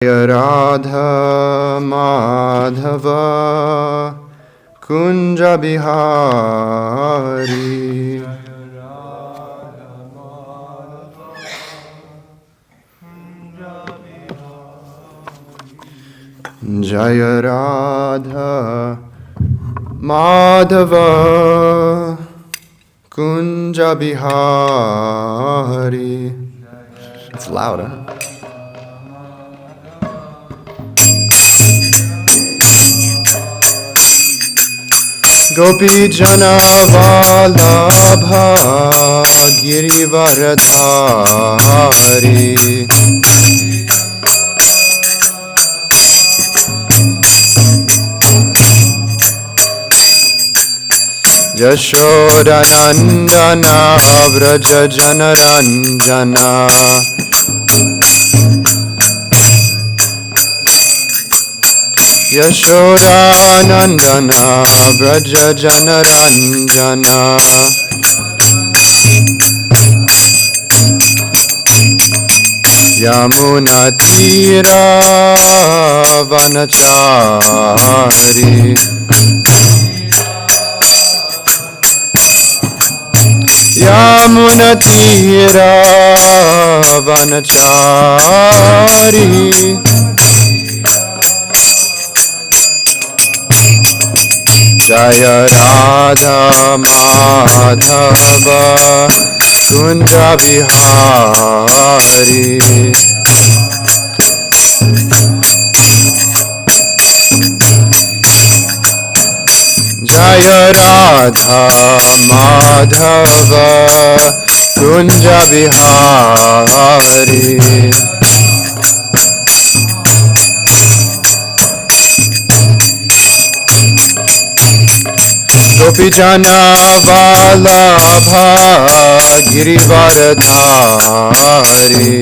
Radha Madhava Kunja Bihari Jaya Radha Madhava Kunja Bihari. It's loud, huh? Gopi Jana Vallabha Girivaradhari Yashoda Nandana Vraja Janaranjana Yashoda Nandana Vraja Janaranjana Yamuna Tira Vanachari Yamuna Tira Vanachari Jaya Radha Madhava Kunja Bihari Jaya Radha Madhava Kunja Bihari Gopi Jana Vallabha Girivaradhari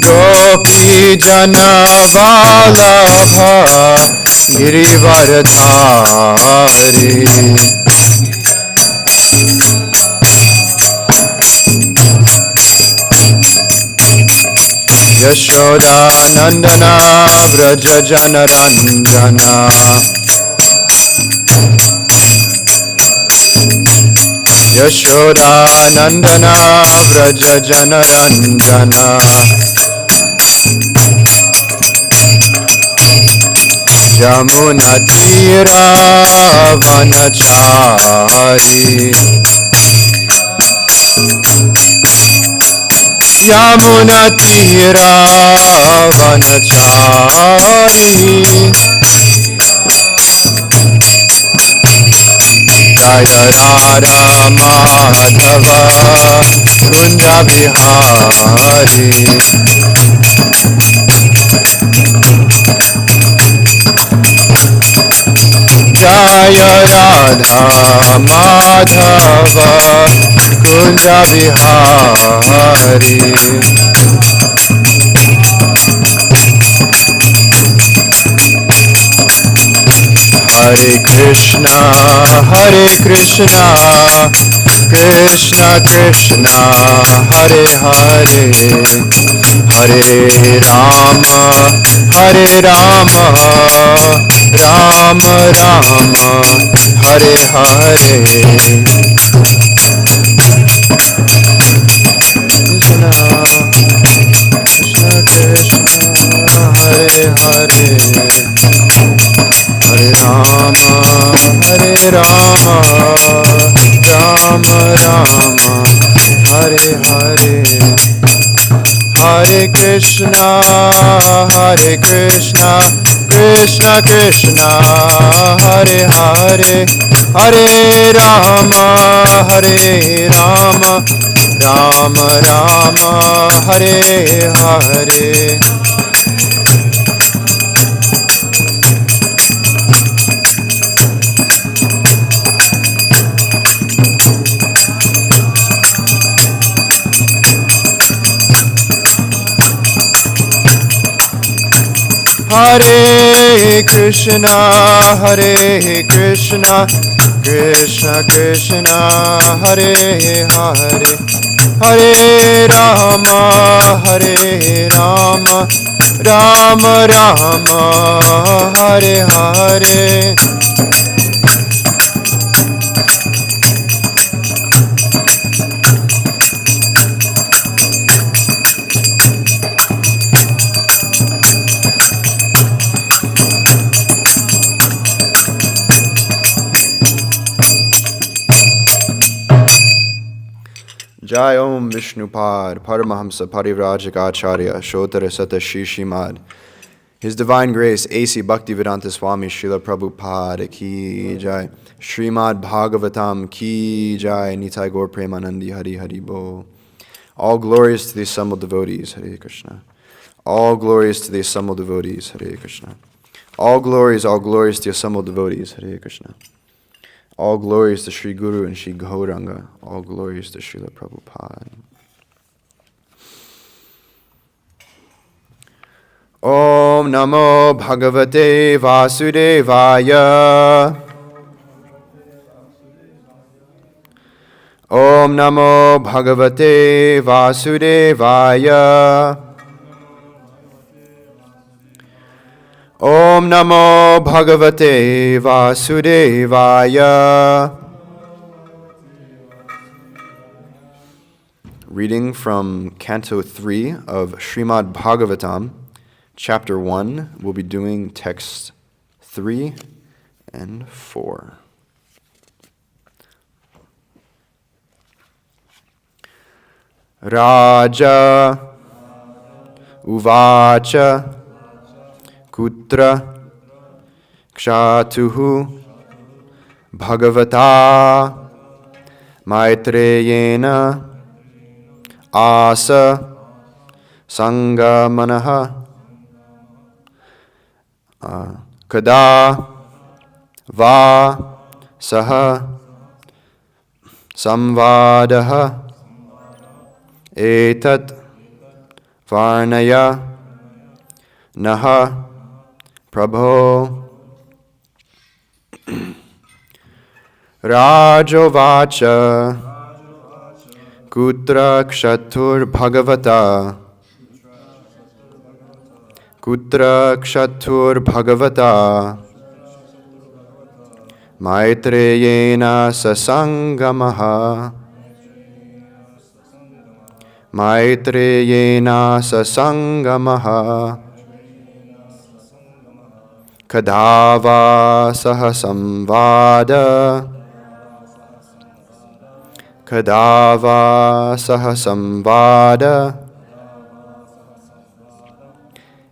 Gopi Jana Vallabha Girivaradhari Yashoda Nandana Vraja Janaranjana Yashoda Nandana Vraja Janaranjana Yamuna Tira Vanachari Yamuna Tira Vanachari Jaya Radha Madhava Kunja Bihari Jaya Radha Madhava Kunja Bihari Hare Krishna Krishna Krishna Hare Hare Hare Rama Rama Rama Hare Hare Krishna Krishna Hare Hare Hare Rama Rama Rama Hare Hare Hare Krishna Krishna Krishna Hare Hare Hare Rama Rama Rama Hare Hare Hare Krishna Krishna Krishna Hare Hare Hare Rama Rama Rama Hare Hare Jai Om Vishnupad Paramahamsa Parivrajak Shotara Sata Shishimad. His Divine Grace A.C. Bhaktivedanta Swami Srila Prabhupada Ki Jai. Srimad Bhagavatam Ki Jai. Nitai Gaur Premanandi Hari Hari Bo. All glories to the assembled devotees, Hare Krishna. All glories to the assembled devotees, Hare Krishna. All glories to the assembled devotees, Hare Krishna. All glories to Sri Guru and Sri Gauranga. All glories to Srila Prabhupada. Om Namo Bhagavate Vasudevaya. Om Namo Bhagavate Vasudevaya. Om Namo Bhagavate Vasudevaya. Reading from Canto 3 of Srimad Bhagavatam, Chapter 1. We'll be doing texts 3 and 4. Raja Uvacha Kutra Kshatuhu Bhagavata Maitreyena Asa Sangamanaha Kada Va Saha Samvadaha Etat Varnaya Naha Prabho. Rajovacha Kutra Kshatur Bhagavata Kutra Kshatur Bhagavata Maitreyena Sasangamaha Maitreyena Sasangamaha Kadava Sahasamvada Kadava Sahasamvada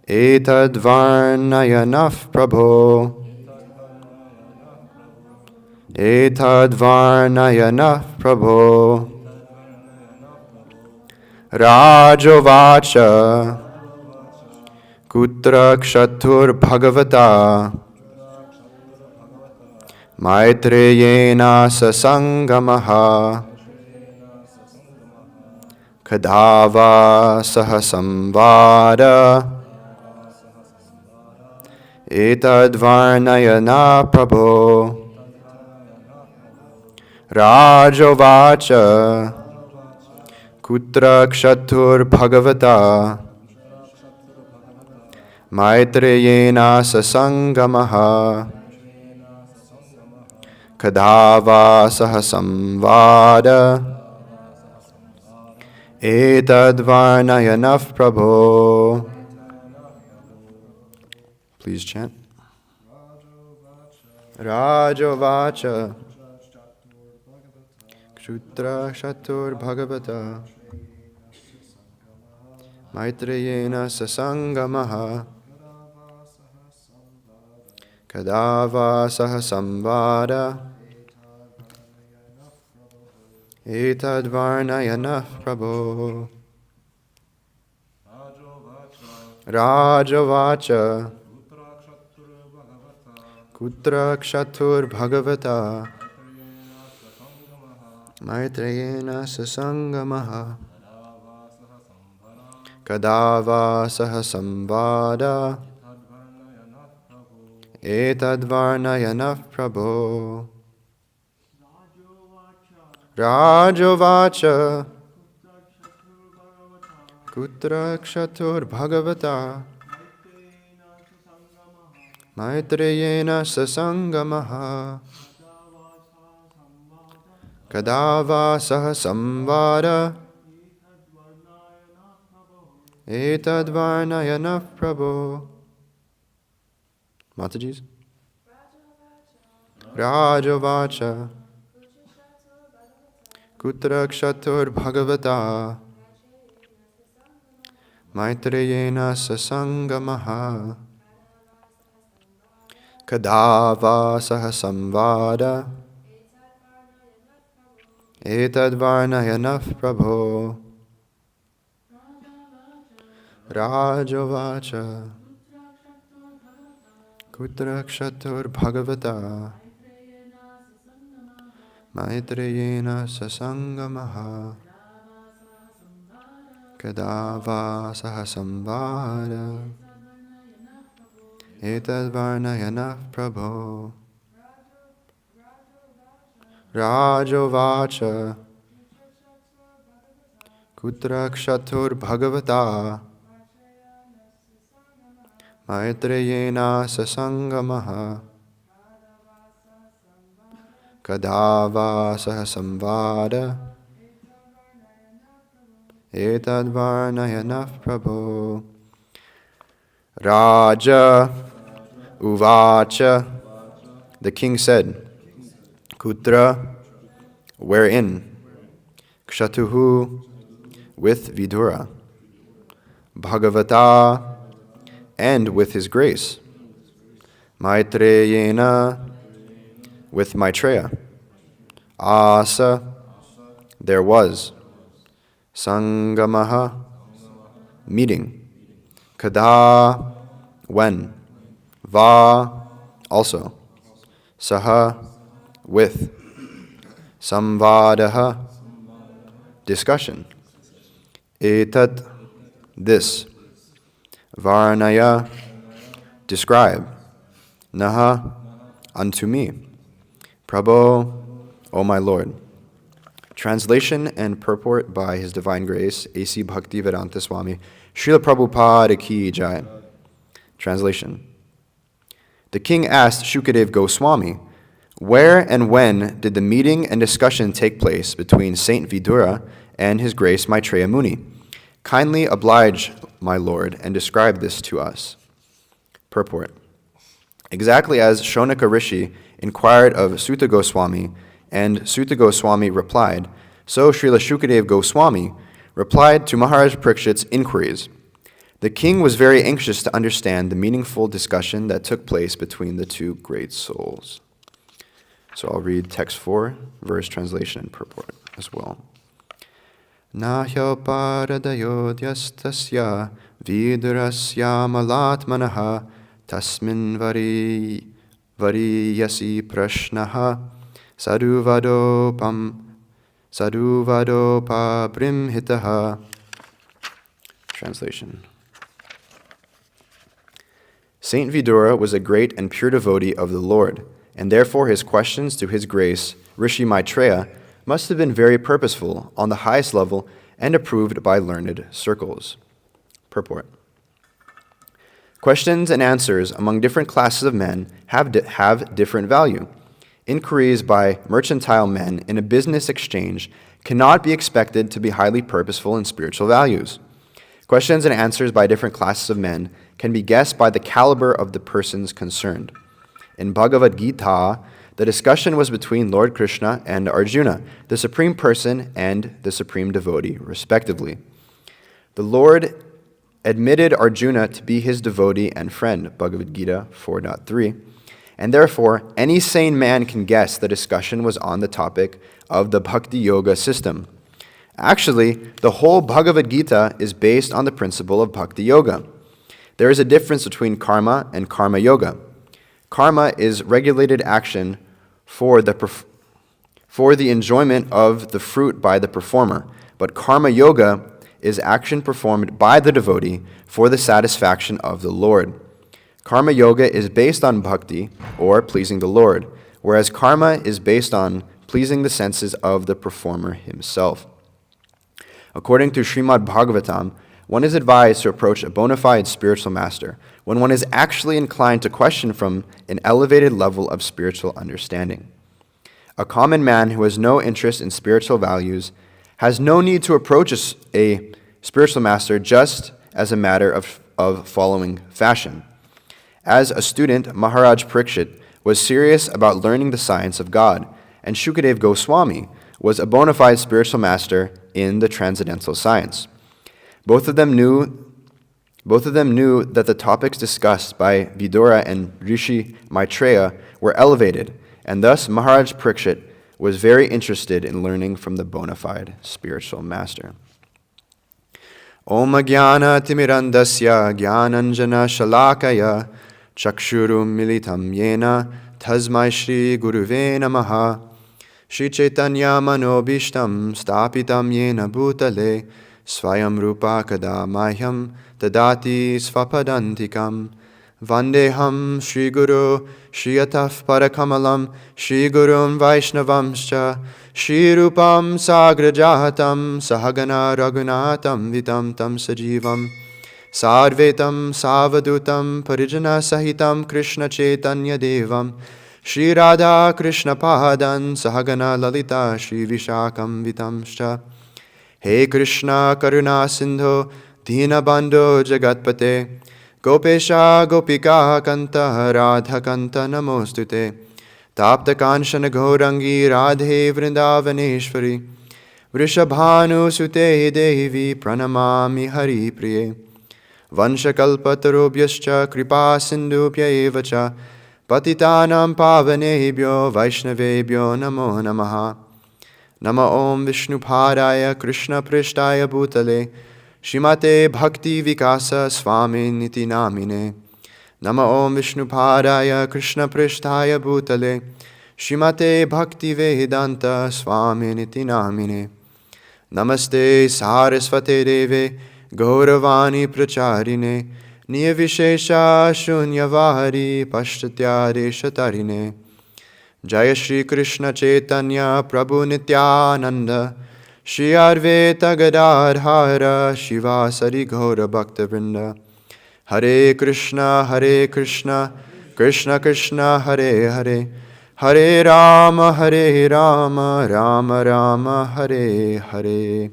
Etadvarnayanaf Prabho Etadvarnayanaf Prabho Rajovacha Kutra Kshatur Bhagavata Maitreyena Sasangamaha Kadava Sahasamvada Etadvarnayana Prabho Rajovacha Kutra Kshatur Bhagavata Maitreyena Sasangamaha Kadava Sahasamvada Etadvarnayanaf Prabho. Please chant. Rajovacha Kshutra Shatur Bhagavata Maitreyena Sasangamaha Kadava Sahasamvada Etadvarnayanah Prabho. Rajovacha Kutra Kshatur Bhagavata Maitreyena Sasangamaha Kadava Sahasamvada Etadvarnayanah Prabho. Rajovacha. Kutra kshatur bhagavata. Maitreyena sasangamaha. Kadava saha samvada. Etadvarnayana Prabhu. Mataji's? Rajavacha. Kutra kshatur bhagavata. Maitreyena sasangamaha. Kadava saha samvada. Etadvarnayana Prabhu. Rajavacha. Kutra kshatur bhagavata. Maitreyena sasangamaha. Kadava saha samvada. Etadvarnayana Prabhu. Rajovacha. Kutra kshatur bhagavata. Maitreyena sasangamaha. Kadava saha samvada. Etadvarnayana Prabhu. Raja Uvacha. The king said, Kutra, wherein? Kshatuhu, with Vidura. Bhagavata, and with his grace. Maitreyena, with Maitreya. Asa, there was. Sangamaha, meeting. Kada, when. Va, also. Saha, with. Samvadaha, discussion. Etat, this. Varnaya, describe. Naha, unto me. Prabhu, O my Lord. Translation and purport by His Divine Grace, A.C. Bhaktivedanta Swami, Srila Prabhupada Ki Jai. Translation. The king asked Shukadev Goswami, where and when did the meeting and discussion take place between Saint Vidura and His Grace Maitreya Muni? Kindly oblige, my Lord, and describe this to us. Purport. Exactly as Shonaka Rishi inquired of Sutta Goswami, and Sutta Goswami replied, so Srila Shukadev Goswami replied to Maharaj Parikshit's inquiries. The king was very anxious to understand the meaningful discussion that took place between the two great souls. So I'll read text 4, verse translation and purport as well. Nahyo paradayodhyastasya vidurasya malatmanaha tasmin variyasi prashnaha saduvadopa brimhitaha. Translation. Saint Vidura was a great and pure devotee of the Lord, and therefore his questions to His Grace, Rishi Maitreya, must have been very purposeful, on the highest level, and approved by learned circles. Purport. Questions and answers among different classes of men have different value. Inquiries by mercantile men in a business exchange cannot be expected to be highly purposeful in spiritual values. Questions and answers by different classes of men can be guessed by the caliber of the persons concerned. In Bhagavad Gita, the discussion was between Lord Krishna and Arjuna, the Supreme Person and the Supreme Devotee, respectively. The Lord admitted Arjuna to be His devotee and friend, Bhagavad Gita 4.3, and therefore any sane man can guess the discussion was on the topic of the Bhakti Yoga system. Actually, the whole Bhagavad Gita is based on the principle of Bhakti Yoga. There is a difference between karma and karma yoga. Karma is regulated action for the enjoyment of the fruit by the performer, but karma yoga is action performed by the devotee for the satisfaction of the Lord. Karma yoga is based on bhakti, or pleasing the Lord, whereas karma is based on pleasing the senses of the performer himself. According to Srimad Bhagavatam, one is advised to approach a bona fide spiritual master when one is actually inclined to question from an elevated level of spiritual understanding. A common man who has no interest in spiritual values has no need to approach a spiritual master just as a matter of following fashion. As a student, Maharaj Parikshit was serious about learning the science of God, and Shukadev Goswami was a bona fide spiritual master in the transcendental science. Both of them knew that the topics discussed by Vidura and Rishi Maitreya were elevated, and thus Maharaj Parikshit was very interested in learning from the bona fide spiritual master. Om Jnana Timirandasya Jnananjana Shalakaya Chakshurum Militam Yena Tasmai Shri Guruve Namaha Shri Chaitanya Manobishtam Stapitam Yena Bhutale Svayam Rupa Kada Mahyam Tadati Svapadantikam Vandeham Shri Guru Shri Ataf Parakamalam Shri Gurum Vaishnavamscha Shri Rupam Sagrajahatam Sahagana Raghunatam Vitam Tam Sajivam Sarvetam Savadutam Parijana Sahitam Krishna Chaitanya Devam Shri Radha Krishna Padan Sahagana Lalita Shri Vishakam Vitamscha He Krishna Karuna Sindho Dina Bandho Jagatpate Gopesha Gopika Kanta Radha Kanta Namostute Tapta Kanshana Gaurangi Radhe Vrindavaneshwari Vrishabhanu Sute Devi Pranamami Hari Priye Vanshakalpatarobhyascha Kripa Sindhupya Evacha Patitanam Pavanebhyo Vaishnavebhyo Namo Namaha Nama Om Vishnupadaya Krishna Prishtaya Bhutale Shrimate Bhakti Vikasa Swami Niti Namine Nama Om Vishnupadaya Krishna Prishtaya Bhutale Shrimate Bhakti Vedanta Swami Niti Namine Namaste Sarasvate Deve Gauravani Pracharine Niyavishesha Shunyavari Pashtatya Shatarine Jaya Shri Krishna Chaitanya Prabhu Nityananda Shri Advaita Gadadhara Shiva Sari Gaura Bhakta Vrinda Hare Krishna Krishna Krishna Hare Hare Hare Rama Rama Rama Hare Hare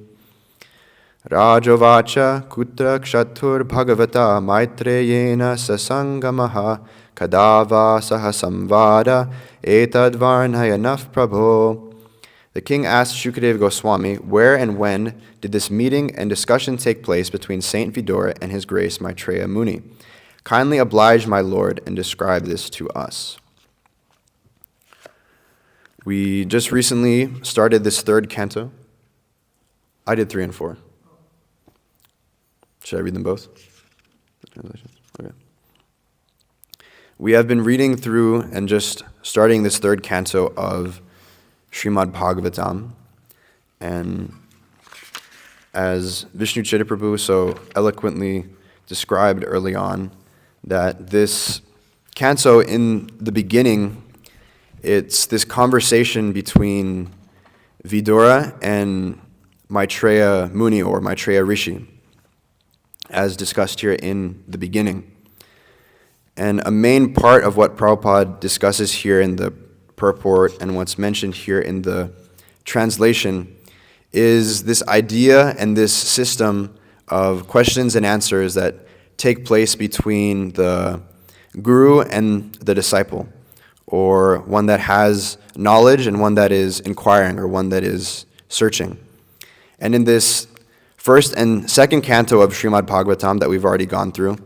Rajavacha Kutra Kshatur Bhagavata Maitreyena Sasangamaha Kadava Sahasamvada Etad Varnayanaf Prabhu. The king asked Shukadev Goswami, where and when did this meeting and discussion take place between Saint Vidura and His Grace Maitreya Muni? Kindly oblige my lord and describe this to us. We just recently started this third canto. I did 3 and 4. Should I read them both? Okay. We have been reading through and just starting this third canto of Srimad Bhagavatam. And as Vishnu Chaitanya Prabhu so eloquently described early on, that this canto in the beginning, it's this conversation between Vidura and Maitreya Muni or Maitreya Rishi, as discussed here in the beginning. And a main part of what Prabhupada discusses here in the purport and what's mentioned here in the translation is this idea and this system of questions and answers that take place between the guru and the disciple, or one that has knowledge and one that is inquiring, or one that is searching. And in this first and second canto of Srimad Bhagavatam that we've already gone through,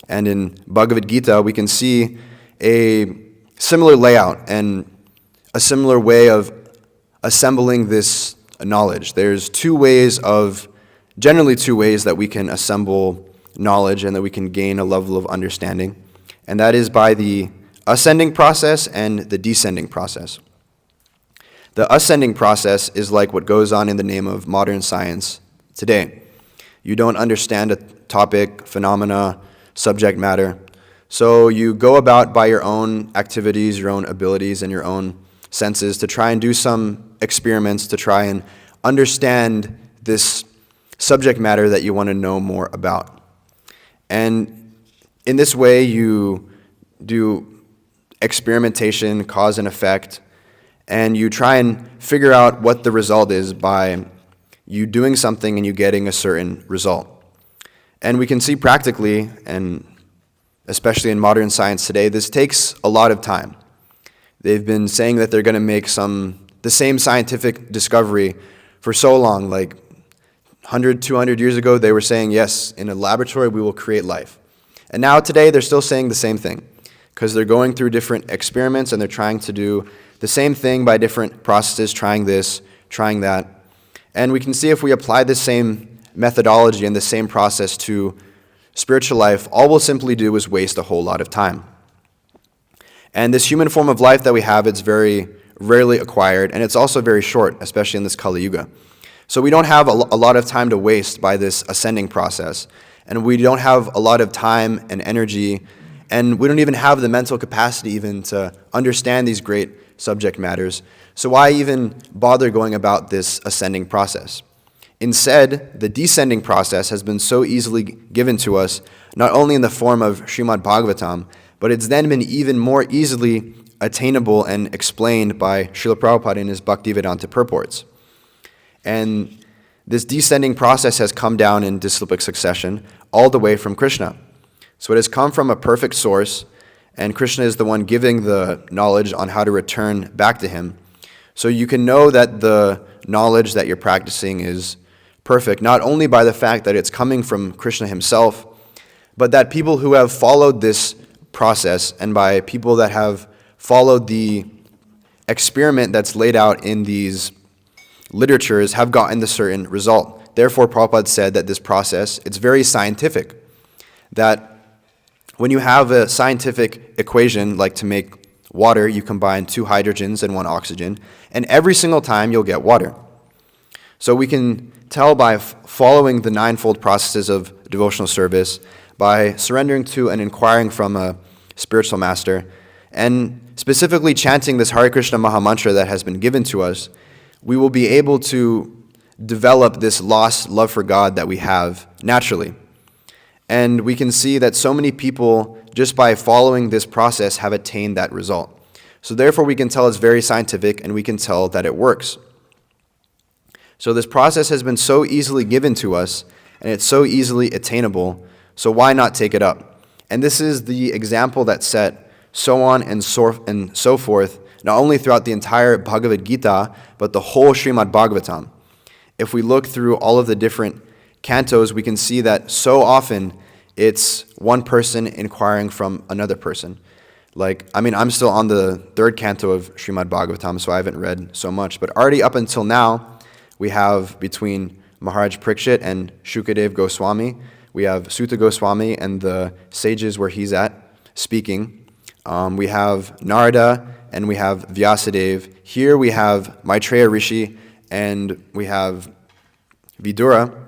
and in Bhagavad Gita, we can see a similar layout and a similar way of assembling this knowledge. There's generally two ways that we can assemble knowledge and that we can gain a level of understanding, and that is by the ascending process and the descending process. The ascending process is like what goes on in the name of modern science today. You don't understand a topic, phenomena, subject matter, so you go about by your own activities, your own abilities, and your own senses to try and do some experiments to try and understand this subject matter that you want to know more about. And in this way, you do experimentation, cause and effect, and you try and figure out what the result is by you doing something and you getting a certain result. And we can see practically, and especially in modern science today, this takes a lot of time. They've been saying that they're going to make the same scientific discovery for so long, like 100, 200 years ago, they were saying, yes, in a laboratory we will create life. And now today they're still saying the same thing, because they're going through different experiments and they're trying to do the same thing by different processes, trying this, trying that. And we can see if we apply the same methodology and the same process to spiritual life, all we'll simply do is waste a whole lot of time. And this human form of life that we have, it's very rarely acquired, and it's also very short, especially in this Kali Yuga. So we don't have a lot of time to waste by this ascending process, and we don't have a lot of time and energy, and we don't even have the mental capacity even to understand these great subject matters. So why even bother going about this ascending process? Instead, the descending process has been so easily given to us, not only in the form of Srimad Bhagavatam, but it's then been even more easily attainable and explained by Srila Prabhupada in his Bhaktivedanta purports. And this descending process has come down in disciplic succession all the way from Krishna. So it has come from a perfect source, and Krishna is the one giving the knowledge on how to return back to him. So you can know that the knowledge that you're practicing is perfect, not only by the fact that it's coming from Krishna himself, but that people who have followed this process and by people that have followed the experiment that's laid out in these literatures have gotten the certain result. Therefore, Prabhupada said that this process, it's very scientific, that when you have a scientific equation, like to make water, you combine 2 hydrogens and 1 oxygen, and every single time you'll get water. So we can tell by following the ninefold processes of devotional service, by surrendering to and inquiring from a spiritual master, and specifically chanting this Hare Krishna Mahamantra that has been given to us, we will be able to develop this lost love for God that we have naturally. And we can see that so many people, just by following this process, have attained that result. So therefore we can tell it's very scientific, and we can tell that it works. So this process has been so easily given to us, and it's so easily attainable, so why not take it up? And this is the example that's set so on and so forth, not only throughout the entire Bhagavad Gita, but the whole Srimad Bhagavatam. If we look through all of the different cantos, we can see that so often it's one person inquiring from another person. I'm still on the 3rd canto of Srimad Bhagavatam, so I haven't read so much, but already up until now, we have between Maharaj Parikshit and Shukadev Goswami, we have Sutta Goswami and the sages where he's at speaking. We have Narada and we have Vyasadeva. Here we have Maitreya Rishi and we have Vidura.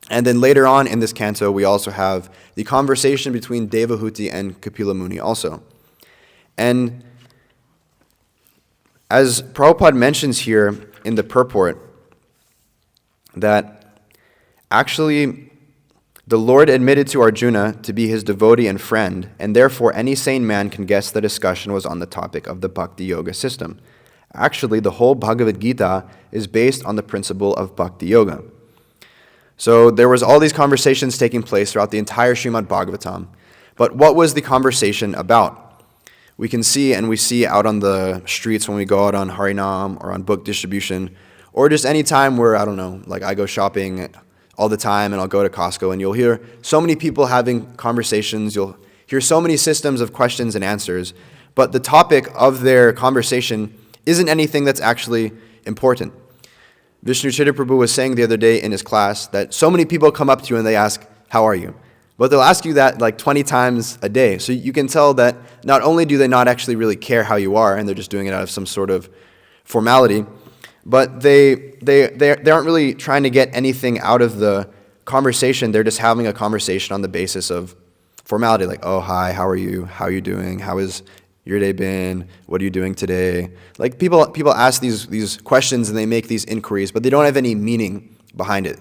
And then later on in this canto, we also have the conversation between Devahuti and Kapila Muni also. And as Prabhupada mentions here in the purport, that actually the Lord admitted to Arjuna to be his devotee and friend, and therefore any sane man can guess the discussion was on the topic of the Bhakti Yoga system. Actually, the whole Bhagavad Gita is based on the principle of Bhakti Yoga. So there was all these conversations taking place throughout the entire Srimad Bhagavatam. But what was the conversation about? We can see, and we see out on the streets when we go out on Harinam or on book distribution, or just any time where, I go shopping all the time and I'll go to Costco and you'll hear so many people having conversations, you'll hear so many systems of questions and answers, but the topic of their conversation isn't anything that's actually important. Vishnu Chitta Prabhu was saying the other day in his class that so many people come up to you and they ask, how are you? But they'll ask you that 20 times a day. So you can tell that not only do they not actually really care how you are, and they're just doing it out of some sort of formality, but they aren't really trying to get anything out of the conversation. They're just having a conversation on the basis of formality, like, oh, hi, how are you? How are you doing? How is your day been? What are you doing today? Like people ask these questions and they make these inquiries, but they don't have any meaning behind it.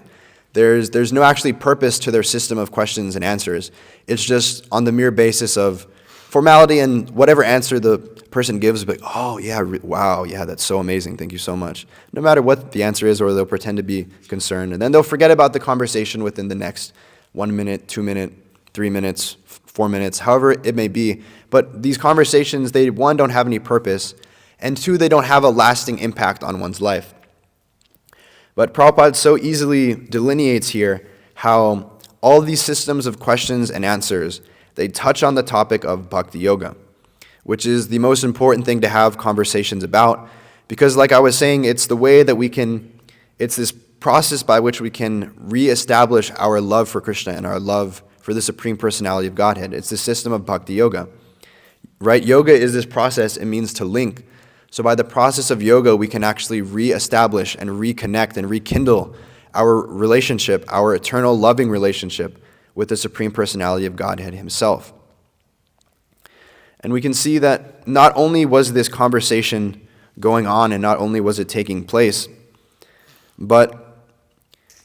There's no actually purpose to their system of questions and answers. It's just on the mere basis of formality, and whatever answer the person gives, like, oh yeah, wow, yeah, that's so amazing, thank you so much. No matter what the answer is, or they'll pretend to be concerned, and then they'll forget about the conversation within the next 1 minute, 2 minutes, 3 minutes, 4 minutes, however it may be. But these conversations, they, one, don't have any purpose, and two, they don't have a lasting impact on one's life. But Prabhupada so easily delineates here how all these systems of questions and answers, they touch on the topic of bhakti yoga, which is the most important thing to have conversations about, because like I was saying, it's the way that it's this process by which we can reestablish our love for Krishna and our love for the Supreme Personality of Godhead. It's the system of bhakti yoga, right? Yoga is this process, it means to link. So by the process of yoga, we can actually reestablish and reconnect and rekindle our relationship, our eternal loving relationship with the Supreme Personality of Godhead himself. And we can see that not only was this conversation going on and not only was it taking place, but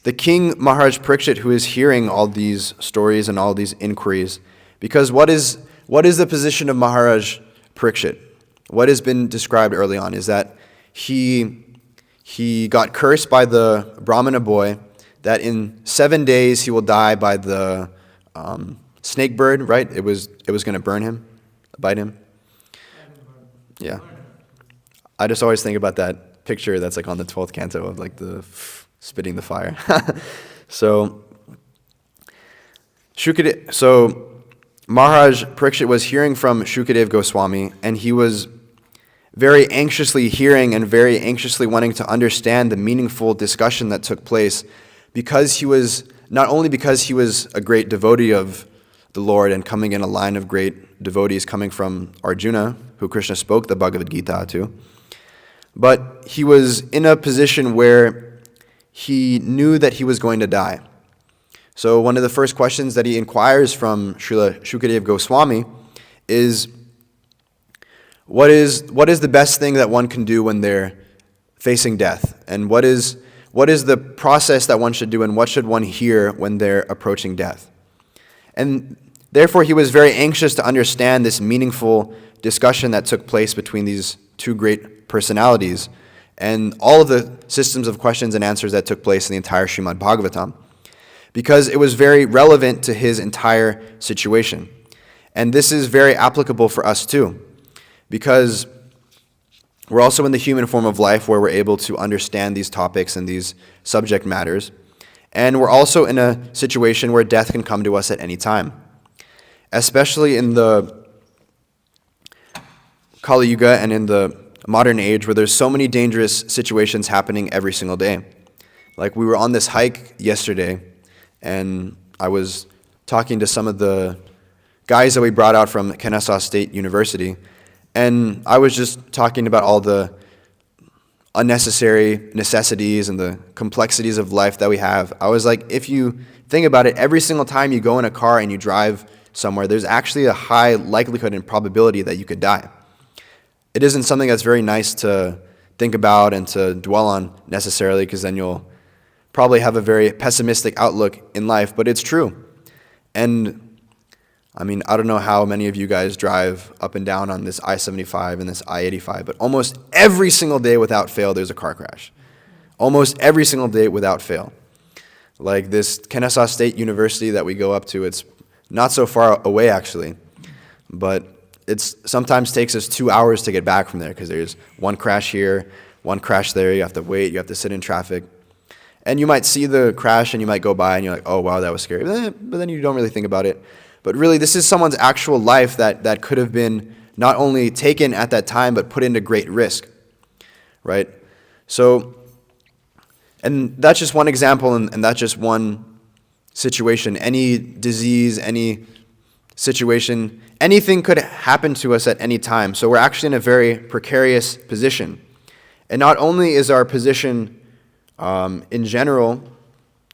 the king Maharaj Parikshit, who is hearing all these stories and all these inquiries, because what is the position of Maharaj Parikshit? What has been described early on is that he got cursed by the Brahmana boy, that in 7 days he will die by the snake bird, right? It was going to bite him. Yeah. I just always think about that picture that's like on the 12th canto of like the spitting the fire. So Maharaj Parikshit was hearing from Shukadev Goswami, and he was very anxiously hearing and very anxiously wanting to understand the meaningful discussion that took place, because not only because he was a great devotee of the Lord and coming in a line of great devotees coming from Arjuna, who Krishna spoke the Bhagavad Gita to, but he was in a position where he knew that he was going to die. So one of the first questions that he inquires from Srila Shukadev Goswami is, what is the best thing that one can do when they're facing death? And what is the process that one should do, and what should one hear when they're approaching death? And therefore he was very anxious to understand this meaningful discussion that took place between these two great personalities and all of the systems of questions and answers that took place in the entire Srimad Bhagavatam, because it was very relevant to his entire situation. And this is very applicable for us too, because we're also in the human form of life where we're able to understand these topics and these subject matters. And we're also in a situation where death can come to us at any time, especially in the Kali Yuga and in the modern age, where there's so many dangerous situations happening every single day. Like, we were on this hike yesterday, and I was talking to some of the guys that we brought out from Kennesaw State University, and I was just talking about all the unnecessary necessities and the complexities of life that we have. I was like, if you think about it, every single time you go in a car and you drive somewhere, there's actually a high likelihood and probability that you could die. It isn't something that's very nice to think about and to dwell on necessarily, because then you'll probably have a very pessimistic outlook in life, but it's true. And I mean, I don't know how many of you guys drive up and down on this I-75 and this I-85, but almost every single day without fail, there's a car crash. Almost every single day without fail. Like this Kennesaw State University that we go up to, it's not so far away actually, but it sometimes takes us 2 hours to get back from there, because there's one crash here, one crash there, you have to wait, you have to sit in traffic. And you might see the crash and you might go by and you're like, oh wow, that was scary. But then you don't really think about it. But really, this is someone's actual life that could have been not only taken at that time, but put into great risk, right? So, and that's just one example, and that's just one situation. Any disease, any situation, anything could happen to us at any time. So we're actually in a very precarious position. And not only is our position in general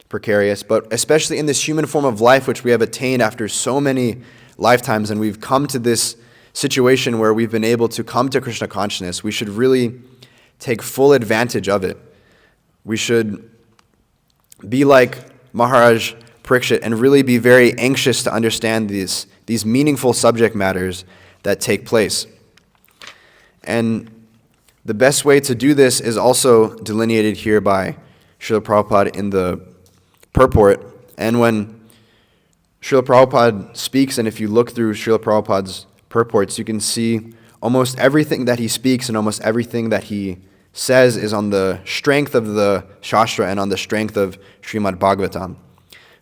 precarious, but especially in this human form of life which we have attained after so many lifetimes, and we've come to this situation where we've been able to come to Krishna consciousness, we should really take full advantage of it. We should be like Maharaj Parikshit and really be very anxious to understand these meaningful subject matters that take place. And the best way to do this is also delineated here by Srila Prabhupada in the purport. And when Srila Prabhupada speaks, and if you look through Srila Prabhupada's purports, you can see almost everything that he speaks and almost everything that he says is on the strength of the Shastra and on the strength of Srimad Bhagavatam.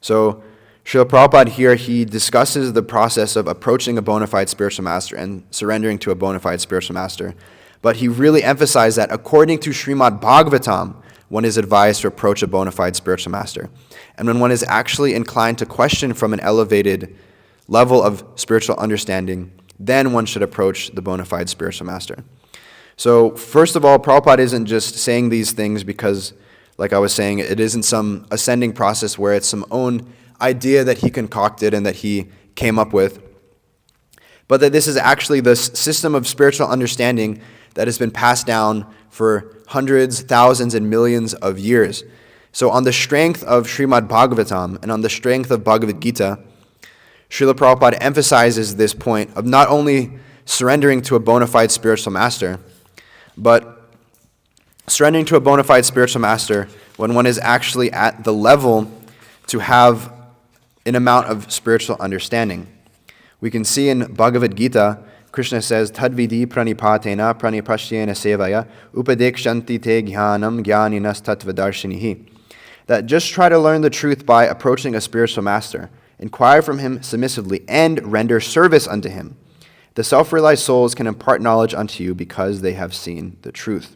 So Srila Prabhupada here, he discusses the process of approaching a bona fide spiritual master and surrendering to a bona fide spiritual master. But he really emphasized that according to Srimad Bhagavatam, one is advised to approach a bona fide spiritual master. And when one is actually inclined to question from an elevated level of spiritual understanding, then one should approach the bona fide spiritual master. So first of all, Prabhupada isn't just saying these things because, like I was saying, it isn't some ascending process where it's some own idea that he concocted and that he came up with, but that this is actually the system of spiritual understanding that has been passed down for hundreds, thousands, and millions of years. So on the strength of Srimad Bhagavatam and on the strength of Bhagavad Gita, Srila Prabhupada emphasizes this point of not only surrendering to a bona fide spiritual master, but surrendering to a bona fide spiritual master when one is actually at the level to have an amount of spiritual understanding. We can see in Bhagavad Gita, Krishna says, Tadvidi pranipatena pranipashyena sevaya upadekshanti te jnanam jnaninas tattvadarshinihi. That just try to learn the truth by approaching a spiritual master, inquire from him submissively, and render service unto him. The self-realized souls can impart knowledge unto you because they have seen the truth.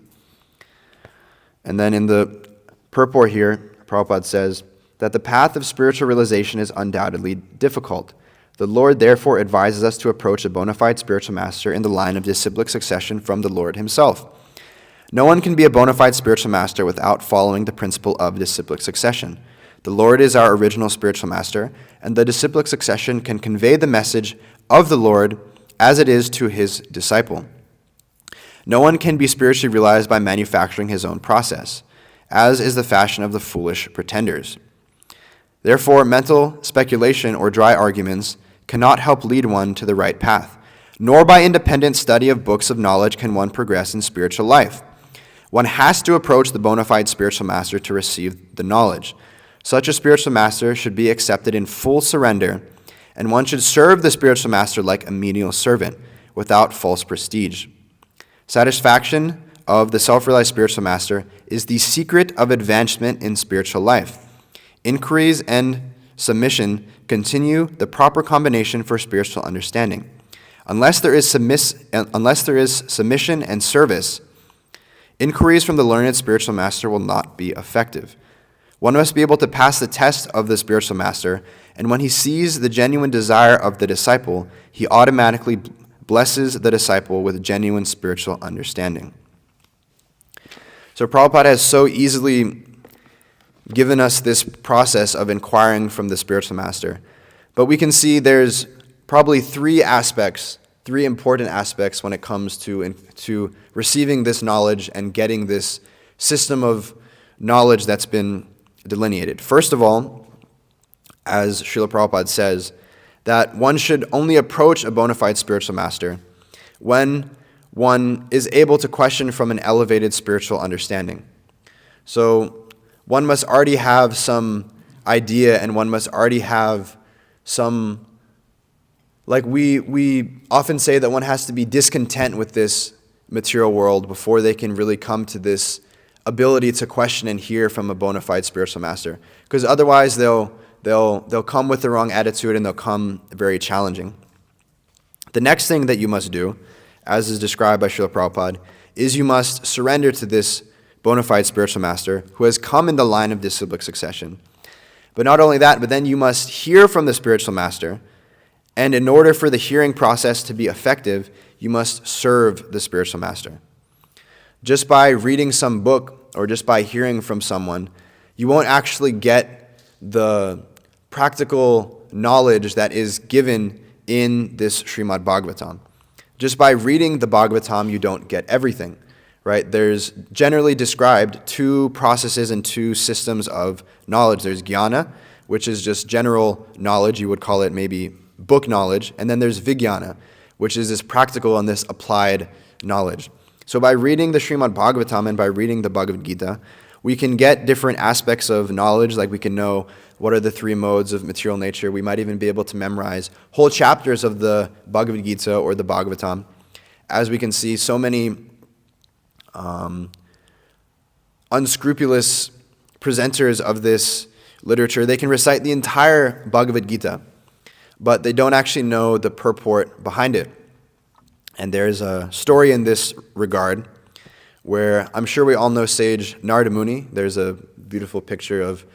And then in the purport here, Prabhupada says that the path of spiritual realization is undoubtedly difficult. The Lord therefore advises us to approach a bona fide spiritual master in the line of disciplic succession from the Lord himself. No one can be a bona fide spiritual master without following the principle of disciplic succession. The Lord is our original spiritual master, and the disciplic succession can convey the message of the Lord as it is to his disciple. No one can be spiritually realized by manufacturing his own process, as is the fashion of the foolish pretenders. Therefore, mental speculation or dry arguments cannot help lead one to the right path, nor by independent study of books of knowledge can one progress in spiritual life. One has to approach the bona fide spiritual master to receive the knowledge. Such a spiritual master should be accepted in full surrender, and one should serve the spiritual master like a menial servant, without false prestige. Satisfaction of the self-realized spiritual master is the secret of advancement in spiritual life. Inquiries and submission continue the proper combination for spiritual understanding. Unless there is submission and service, inquiries from the learned spiritual master will not be effective. One must be able to pass the test of the spiritual master, and when he sees the genuine desire of the disciple, he automatically blesses the disciple with genuine spiritual understanding. So Prabhupada has so easily given us this process of inquiring from the spiritual master. But we can see there's probably three important aspects when it comes to receiving this knowledge and getting this system of knowledge that's been delineated. First of all, as Srila Prabhupada says, that one should only approach a bona fide spiritual master when one is able to question from an elevated spiritual understanding. So one must already have some idea, and one must already have some, like we often say that one has to be discontent with this material world before they can really come to this ability to question and hear from a bona fide spiritual master. Because otherwise they'll come with the wrong attitude and they'll come very challenging. The next thing that you must do, as is described by Srila Prabhupada, is you must surrender to this bona fide spiritual master who has come in the line of disciplic succession. But not only that, but then you must hear from the spiritual master, and in order for the hearing process to be effective, you must serve the spiritual master. Just by reading some book or just by hearing from someone, you won't actually get the practical knowledge that is given in this Srimad Bhagavatam. just by reading the Bhagavatam, you don't get everything, right? There's generally described two processes and two systems of knowledge. There's jnana, which is just general knowledge. You would call it maybe book knowledge. And then there's vijnana, which is this practical and this applied knowledge. So by reading the Srimad Bhagavatam and by reading the Bhagavad Gita, we can get different aspects of knowledge, like we can know what are the three modes of material nature. We might even be able to memorize whole chapters of the Bhagavad Gita or the Bhagavatam. As we can see, so many unscrupulous presenters of this literature, they can recite the entire Bhagavad Gita, but they don't actually know the purport behind it. And there's a story in this regard where I'm sure we all know sage Narada Muni. There's a beautiful picture of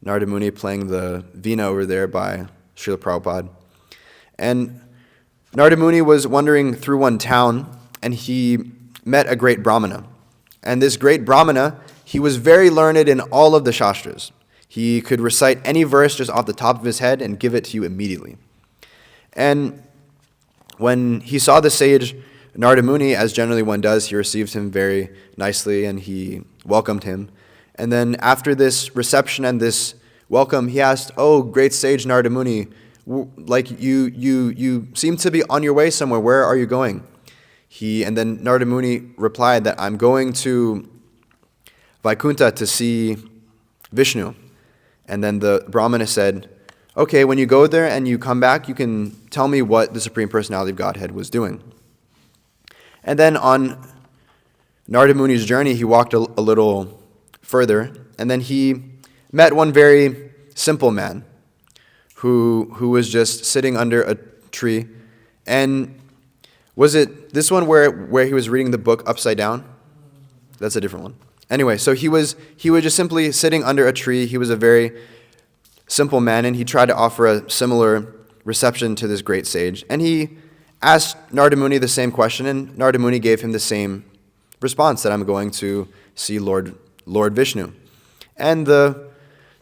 Narada Muni playing the veena over there by Srila Prabhupada. And Narada Muni was wandering through one town, and he met a great Brahmana. And this great Brahmana, he was very learned in all of the Shastras. He could recite any verse just off the top of his head and give it to you immediately. And when he saw the sage Narada Muni, as generally one does, he received him very nicely and he welcomed him. And then after this reception and this welcome, he asked, "Oh, great sage Narada Muni, like you seem to be on your way somewhere. Where are you going?" And then Narada Muni replied that, "I'm going to Vaikuntha to see Vishnu." And then the Brahmana said, "Okay, when you go there and you come back, you can tell me what the Supreme Personality of Godhead was doing." And then on Narada Muni's journey, he walked a little further, and then he met one very simple man who was just sitting under a tree. And was it this one where he was reading the book upside down? That's a different one. Anyway, so he was just simply sitting under a tree. He was a very simple man, and he tried to offer a similar reception to this great sage. And he asked Narada Muni the same question, and Narada Muni gave him the same response, that I'm going to see Lord Vishnu. And the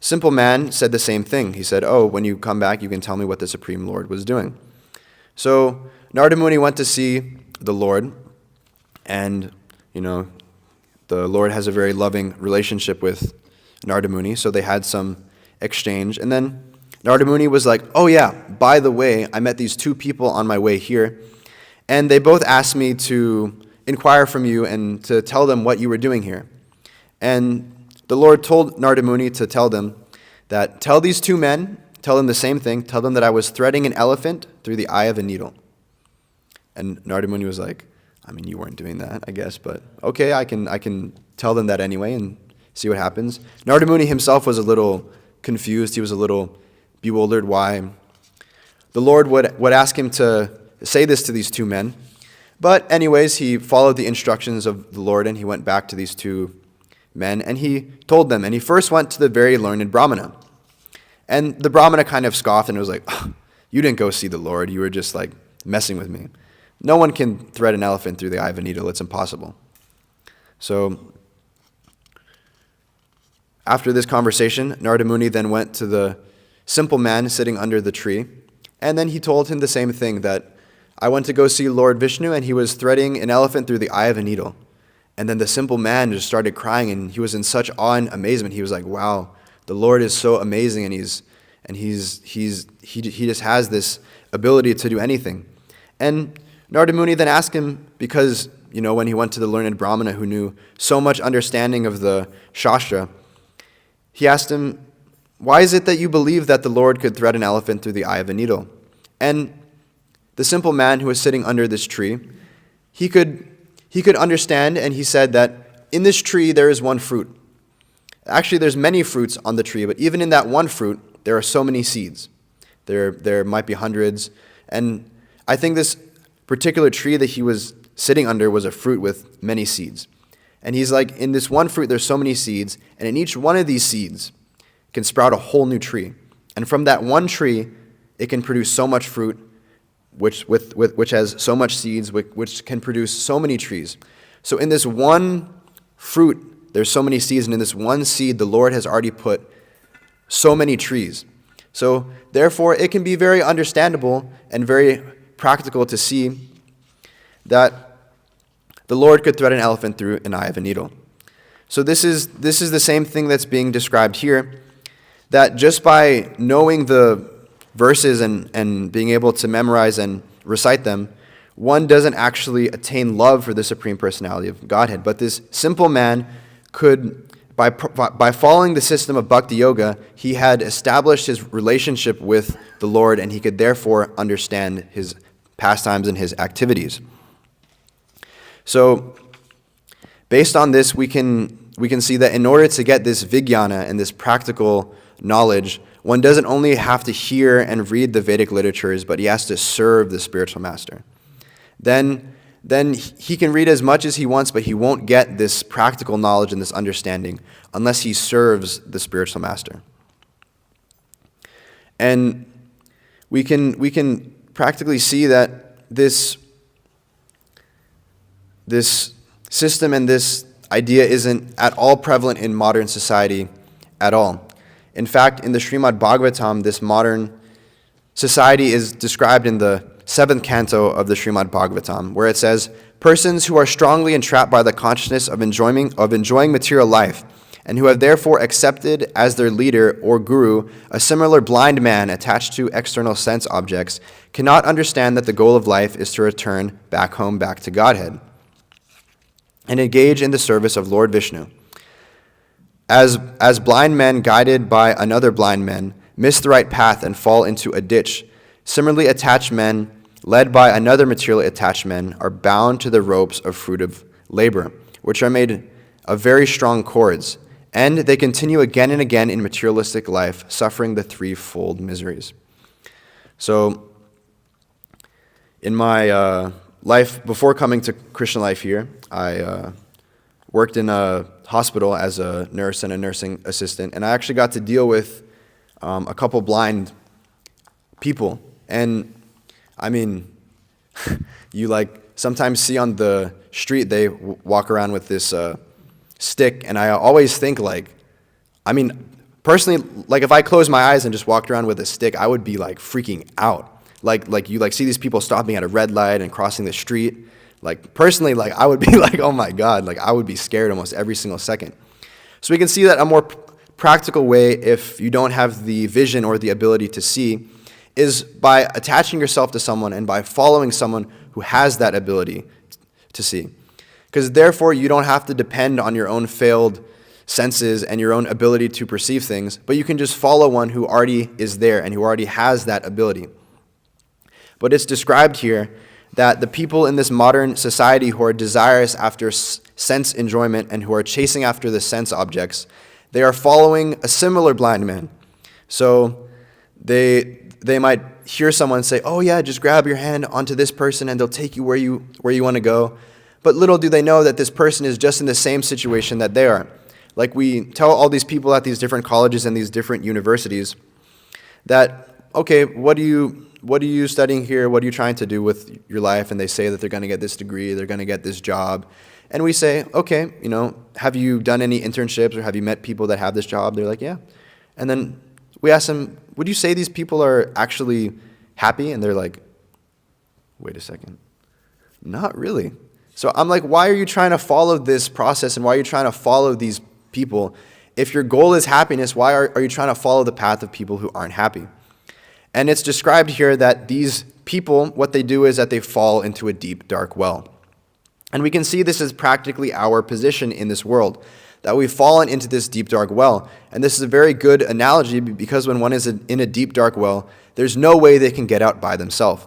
simple man said the same thing. He said, "Oh, when you come back, you can tell me what the Supreme Lord was doing." So Narada Muni went to see the Lord, and the Lord has a very loving relationship with Narada Muni, so they had some exchange. And then Narada Muni was like, "Oh yeah, by the way, I met these two people on my way here, and they both asked me to inquire from you and to tell them what you were doing here." And the Lord told Narada Muni to tell them that, "Tell these two men, tell them the same thing, tell them that I was threading an elephant through the eye of a needle." And Narada Muni was like, "I mean, you weren't doing that, I guess, but okay, I can tell them that anyway and see what happens." Narada Muni himself was a little confused. He was a little bewildered why the Lord would ask him to say this to these two men. But anyways, he followed the instructions of the Lord, and he went back to these two men, and he told them. And he first went to the very learned Brahmana. And the Brahmana kind of scoffed and was like, "Oh, you didn't go see the Lord. You were just like messing with me. No one can thread an elephant through the eye of a needle. It's impossible." So after this conversation, Narada Muni then went to the simple man sitting under the tree, and then he told him the same thing, that I went to go see Lord Vishnu, and he was threading an elephant through the eye of a needle. And then the simple man just started crying, and he was in such awe and amazement. He was like, "Wow, the Lord is so amazing, and he just has this ability to do anything." And Narada Muni then asked him, because when he went to the learned Brahmana who knew so much understanding of the Shastra, he asked him, "Why is it that you believe that the Lord could thread an elephant through the eye of a needle?" And the simple man who was sitting under this tree, he could understand, and he said that in this tree there is one fruit. Actually, there's many fruits on the tree, but even in that one fruit, there are so many seeds. There might be hundreds. And I think this particular tree that he was sitting under was a fruit with many seeds. And he's like, in this one fruit, there's so many seeds, and in each one of these seeds can sprout a whole new tree. And from that one tree, it can produce so much fruit, which has so much seeds, which can produce so many trees. So in this one fruit, there's so many seeds, and in this one seed, the Lord has already put so many trees. So therefore, it can be very understandable and very practical to see that the Lord could thread an elephant through an eye of a needle. So this is the same thing that's being described here, that just by knowing the verses and being able to memorize and recite them, one doesn't actually attain love for the Supreme Personality of Godhead. But this simple man could, by following the system of Bhakti Yoga, he had established his relationship with the Lord, and he could therefore understand his pastimes and his activities. So, based on this, we can see that in order to get this vijnana and this practical knowledge, one doesn't only have to hear and read the Vedic literatures, but he has to serve the spiritual master. Then he can read as much as he wants, but he won't get this practical knowledge and this understanding unless he serves the spiritual master. And we can practically see that this system and this idea isn't at all prevalent in modern society at all. In fact, in the Srimad Bhagavatam, this modern society is described in the 7th canto of the Srimad Bhagavatam, where it says, "Persons who are strongly entrapped by the consciousness of enjoying material life, and who have therefore accepted as their leader or guru a similar blind man attached to external sense objects, cannot understand that the goal of life is to return back home, back to Godhead, and engage in the service of Lord Vishnu. As blind men guided by another blind man miss the right path and fall into a ditch, similarly attached men led by another materially attached men are bound to the ropes of fruitive labor, which are made of very strong cords, and they continue again and again in materialistic life, suffering the threefold miseries." So, in my life before coming to Krishna Life here, I worked in a hospital as a nurse and a nursing assistant, and I actually got to deal with a couple blind people. And I mean, you sometimes see on the street they walk around with this stick, and I always think personally, if I closed my eyes and just walked around with a stick, I would be freaking out. You see these people stopping at a red light and crossing the street. Personally, I would be oh my God, I would be scared almost every single second. So we can see that a more practical way, if you don't have the vision or the ability to see, is by attaching yourself to someone and by following someone who has that ability to see. Because therefore, you don't have to depend on your own failed senses and your own ability to perceive things, but you can just follow one who already is there and who already has that ability. But it's described here that the people in this modern society who are desirous after sense enjoyment and who are chasing after the sense objects, they are following a similar blind man. So they might hear someone say, "Oh yeah, just grab your hand onto this person and they'll take you where you want to go." But little do they know that this person is just in the same situation that they are. We tell all these people at these different colleges and these different universities that, okay, what are you studying here? What are you trying to do with your life? And they say that they're going to get this degree, they're going to get this job. And we say, okay, have you done any internships or have you met people that have this job? They're like, yeah. And then we ask them, would you say these people are actually happy? And they're like, wait a second, not really. So I'm like, why are you trying to follow this process and why are you trying to follow these people? If your goal is happiness, why are you trying to follow the path of people who aren't happy? And it's described here that these people, what they do is that they fall into a deep, dark well. And we can see this is practically our position in this world, that we've fallen into this deep, dark well. And this is a very good analogy because when one is in a deep, dark well, there's no way they can get out by themselves.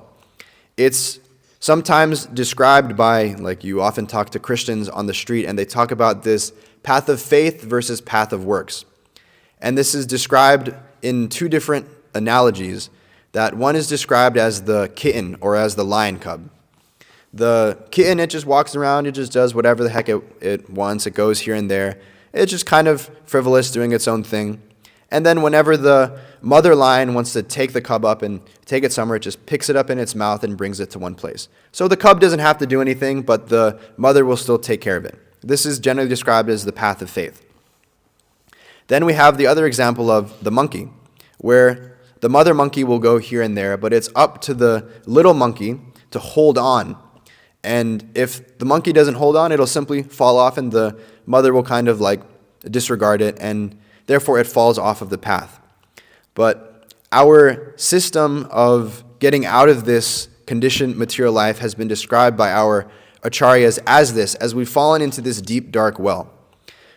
It's sometimes described by, you often talk to Christians on the street, and they talk about this path of faith versus path of works. And this is described in two different analogies, that one is described as the kitten or as the lion cub. The kitten, it just walks around, it just does whatever the heck it wants, it goes here and there. It's just kind of frivolous, doing its own thing. And then whenever the mother lion wants to take the cub up and take it somewhere, it just picks it up in its mouth and brings it to one place. So the cub doesn't have to do anything, but the mother will still take care of it. This is generally described as the path of faith. Then we have the other example of the monkey, where the mother monkey will go here and there, but it's up to the little monkey to hold on And if the monkey doesn't hold on, it'll simply fall off, and the mother will kind of like disregard it, and therefore it falls off of the path. But our system of getting out of this conditioned material life has been described by our acharyas as this, as we've fallen into this deep, dark well.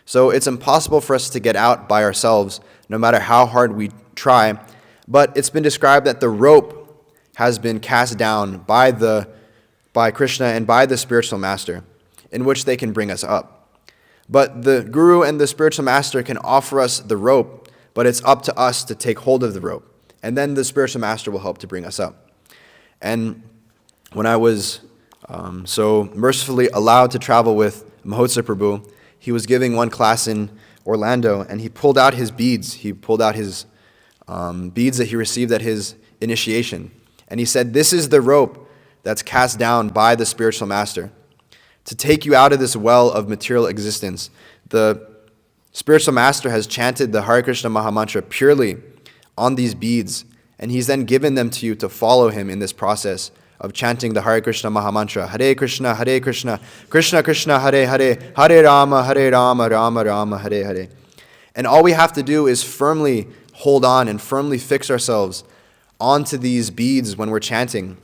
So it's impossible for us to get out by ourselves, no matter how hard we try. But it's been described that the rope has been cast down by Krishna and by the spiritual master, in which they can bring us up. But the guru and the spiritual master can offer us the rope, but it's up to us to take hold of the rope. And then the spiritual master will help to bring us up. And when I was so mercifully allowed to travel with Mahotsa Prabhu, he was giving one class in Orlando, and he pulled out his beads. He pulled out his beads that he received at his initiation. And he said, "This is the rope that's cast down by the spiritual master to take you out of this well of material existence." The spiritual master has chanted the Hare Krishna Mahamantra purely on these beads, and he's then given them to you to follow him in this process of chanting the Hare Krishna Mahamantra. Hare Krishna, Krishna Krishna, Hare Hare, Hare Rama, Rama Rama, Hare Hare. And all we have to do is firmly hold on and firmly fix ourselves onto these beads when we're chanting.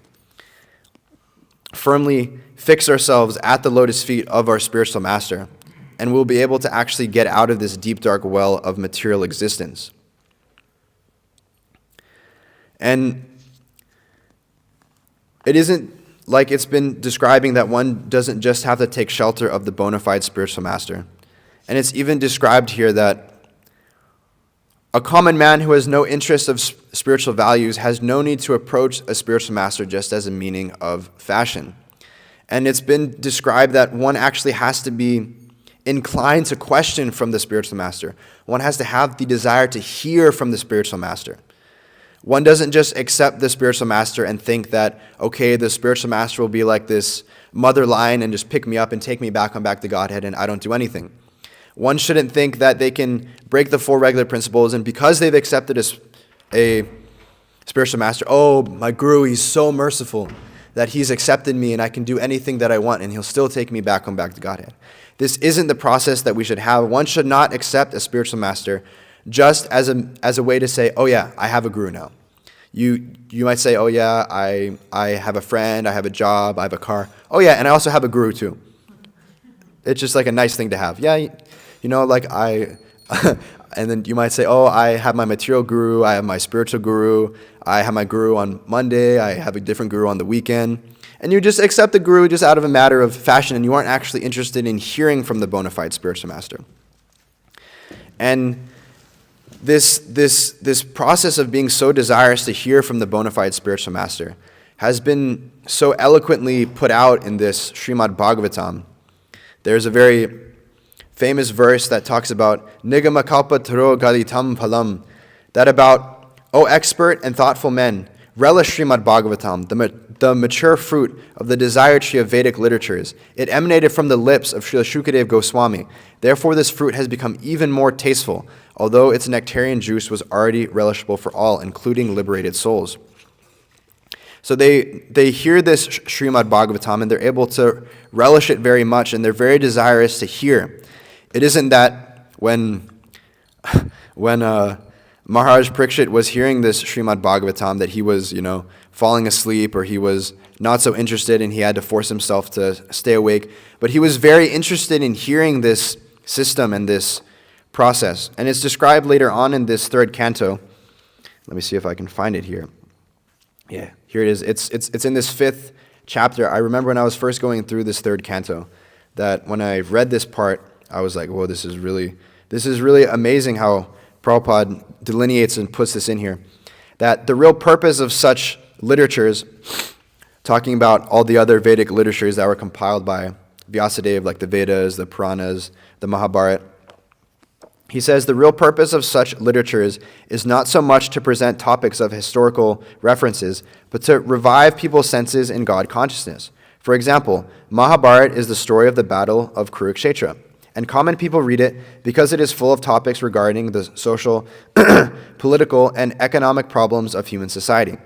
Firmly fix ourselves at the lotus feet of our spiritual master, and we'll be able to actually get out of this deep, dark well of material existence. And it isn't like it's been describing that one doesn't just have to take shelter of the bona fide spiritual master. And it's even described here that a common man who has no interest of spiritual values has no need to approach a spiritual master just as a meaning of fashion. And it's been described that one actually has to be inclined to question from the spiritual master. One has to have the desire to hear from the spiritual master. One doesn't just accept the spiritual master and think that, okay, the spiritual master will be like this mother lion and just pick me up and take me back to Godhead and I don't do anything. One shouldn't think that they can break the four regular principles, and because they've accepted a spiritual master, oh, my guru, he's so merciful that he's accepted me and I can do anything that I want and he'll still take me back to Godhead. This isn't the process that we should have. One should not accept a spiritual master just as a way to say, oh yeah, I have a guru now. You might say, oh yeah, I have a friend, I have a job, I have a car. Oh yeah, and I also have a guru too. It's just like a nice thing to have. Yeah, like and then you might say, oh, I have my material guru, I have my spiritual guru, I have my guru on Monday, I have a different guru on the weekend. And you just accept the guru just out of a matter of fashion, and you aren't actually interested in hearing from the bona fide spiritual master. And this process of being so desirous to hear from the bona fide spiritual master has been so eloquently put out in this Srimad Bhagavatam. There's a very famous verse that talks about Nigama Kalpa Taro Galitam Palam, that about, O expert and thoughtful men, relish Srimad Bhagavatam, the mature fruit of the desire tree of Vedic literatures. It emanated from the lips of Srila Shukadev Goswami. Therefore this fruit has become even more tasteful, although its nectarian juice was already relishable for all, including liberated souls. So they hear this Srimad Bhagavatam and they're able to relish it very much, and they're very desirous to hear. It isn't that when Maharaj Parikshit was hearing this Srimad Bhagavatam that he was, falling asleep or he was not so interested and he had to force himself to stay awake. But he was very interested in hearing this system and this process. And it's described later on in this third canto. Let me see if I can find it here. Yeah, here it is. It's in this fifth chapter. I remember when I was first going through this third canto that when I read this part, I was like, whoa, this is really amazing how Prabhupada delineates and puts this in here. That the real purpose of such literatures, talking about all the other Vedic literatures that were compiled by Vyasadeva, like the Vedas, the Puranas, the Mahabharata, he says the real purpose of such literatures is not so much to present topics of historical references, but to revive people's senses in God consciousness. For example, Mahabharata is the story of the battle of Kurukshetra, and common people read it because it is full of topics regarding the social, political, and economic problems of human society.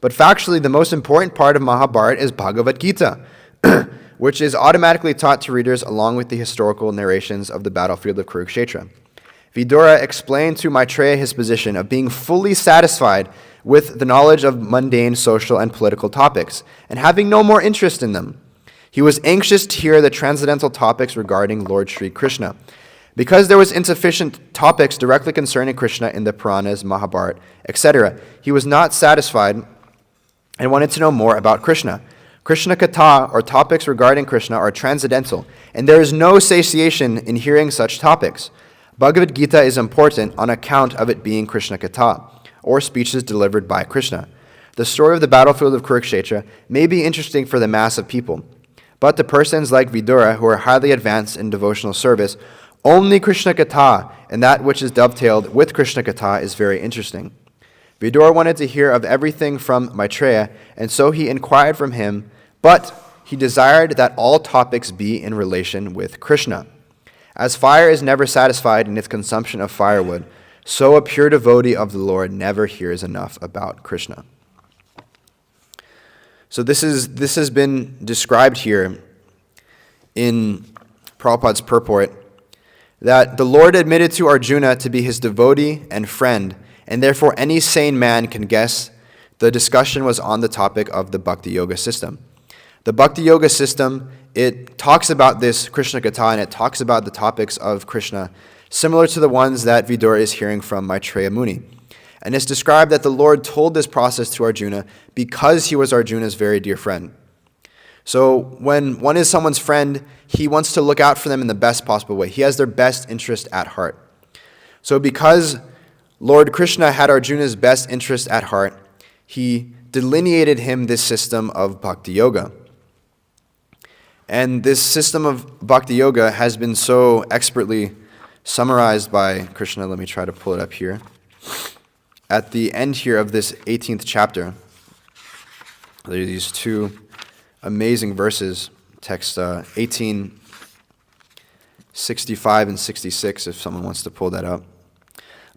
But factually, the most important part of Mahabharata is Bhagavad Gita, which is automatically taught to readers along with the historical narrations of the battlefield of Kurukshetra. Vidura explained to Maitreya his position of being fully satisfied with the knowledge of mundane social and political topics, and having no more interest in them. He was anxious to hear the transcendental topics regarding Lord Sri Krishna. Because there was insufficient topics directly concerning Krishna in the Puranas, Mahabharata, etc., he was not satisfied and wanted to know more about Krishna. Krishna Katha, or topics regarding Krishna, are transcendental, and there is no satiation in hearing such topics. Bhagavad Gita is important on account of it being Krishna Katha, or speeches delivered by Krishna. The story of the battlefield of Kurukshetra may be interesting for the mass of people, but to persons like Vidura, who are highly advanced in devotional service, only Krishna Katha and that which is dovetailed with Krishna Katha is very interesting. Vidura wanted to hear of everything from Maitreya, and so he inquired from him, but he desired that all topics be in relation with Krishna. As fire is never satisfied in its consumption of firewood, so a pure devotee of the Lord never hears enough about Krishna. So this has been described here in Prabhupada's purport, that the Lord admitted to Arjuna to be his devotee and friend, and therefore any sane man can guess the discussion was on the topic of the Bhakti Yoga system. The Bhakti Yoga system, it talks about this Krishna Katha, and it talks about the topics of Krishna, similar to the ones that Vidura is hearing from Maitreya Muni. And it's described that the Lord told this process to Arjuna because he was Arjuna's very dear friend. So when one is someone's friend, he wants to look out for them in the best possible way. He has their best interest at heart. So because Lord Krishna had Arjuna's best interest at heart, he delineated him this system of Bhakti Yoga. And this system of Bhakti Yoga has been so expertly summarized by Krishna. Let me try to pull it up here. At the end here of this 18th chapter, there are these two amazing verses, text 1865 and 66, if someone wants to pull that up.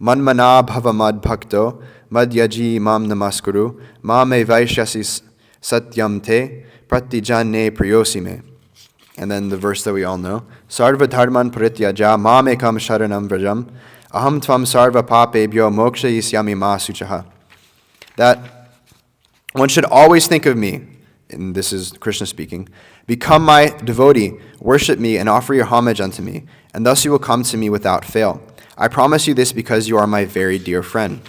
Manmana bhava mad bhakto madhyaji mam namaskuru mame vaishyasi satyam te pratijane priyosime. And then the verse that we all know. Sarva dharman parityaja mamekam sharanam vrajam aham tvam sarva papebhyo moksha yisyami ma suchaha. That one should always think of me, and this is Krishna speaking, become my devotee, worship me, and offer your homage unto me, and thus you will come to me without fail. I promise you this because you are my very dear friend.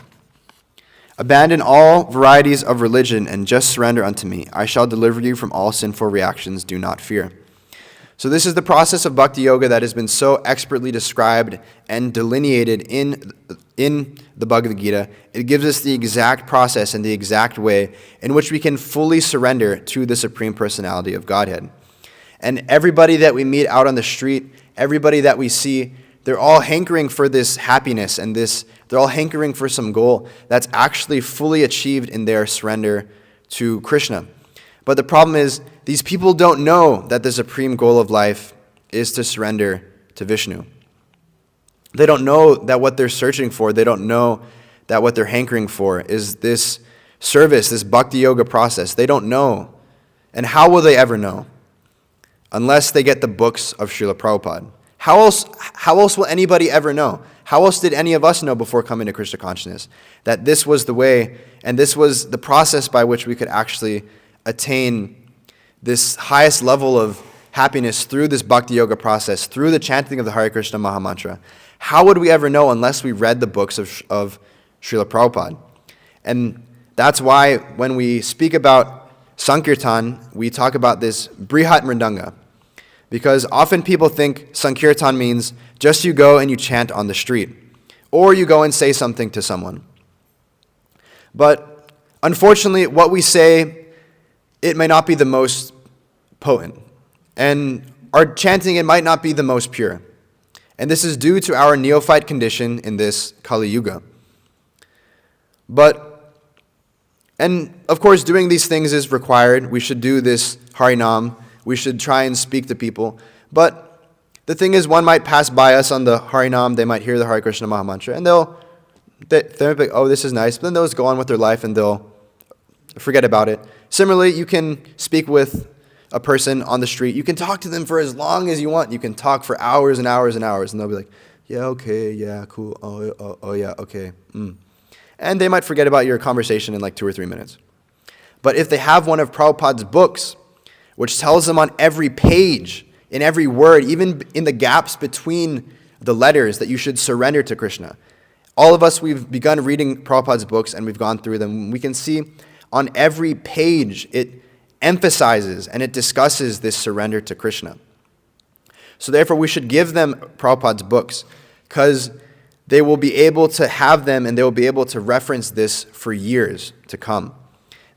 Abandon all varieties of religion and just surrender unto me. I shall deliver you from all sinful reactions. Do not fear. So this is the process of Bhakti Yoga that has been so expertly described and delineated in the Bhagavad Gita. It gives us the exact process and the exact way in which we can fully surrender to the Supreme Personality of Godhead. And everybody that we meet out on the street, everybody that we see, they're all hankering for this happiness and they're all hankering for some goal that's actually fully achieved in their surrender to Krishna. But the problem is, these people don't know that the supreme goal of life is to surrender to Vishnu. They don't know that what they're searching for, they don't know that what they're hankering for is this service, this Bhakti Yoga process. They don't know. And how will they ever know? Unless they get the books of Srila Prabhupada. How else will anybody ever know? How else did any of us know before coming to Krishna consciousness that this was the way and this was the process by which we could actually attain this highest level of happiness through this Bhakti Yoga process, through the chanting of the Hare Krishna Mahamantra? How would we ever know unless we read the books of Srila Prabhupada? And that's why when we speak about Sankirtan, we talk about this Brihat Mridanga. Because often people think Sankirtan means just you go and you chant on the street, or you go and say something to someone. But unfortunately, what we say, it may not be the most potent. And our chanting, it might not be the most pure. And this is due to our neophyte condition in this Kali Yuga. And of course, doing these things is required. We should do this Harinam. We should try and speak to people. But the thing is, one might pass by us on the Harinam. They might hear the Hare Krishna Mahamantra. And they'll be, oh, this is nice. But then they'll just go on with their life and they'll forget about it. Similarly, you can speak with a person on the street, you can talk to them for as long as you want. You can talk for hours and hours and hours, and they'll be like, yeah, okay, yeah, cool, oh yeah, okay. And they might forget about your conversation in like 2 or 3 minutes. But if they have one of Prabhupada's books, which tells them on every page, in every word, even in the gaps between the letters, that you should surrender to Krishna. All of us, we've begun reading Prabhupada's books and we've gone through them. We can see on every page it emphasizes and it discusses this surrender to Krishna. So therefore we should give them Prabhupada's books because they will be able to have them and they will be able to reference this for years to come.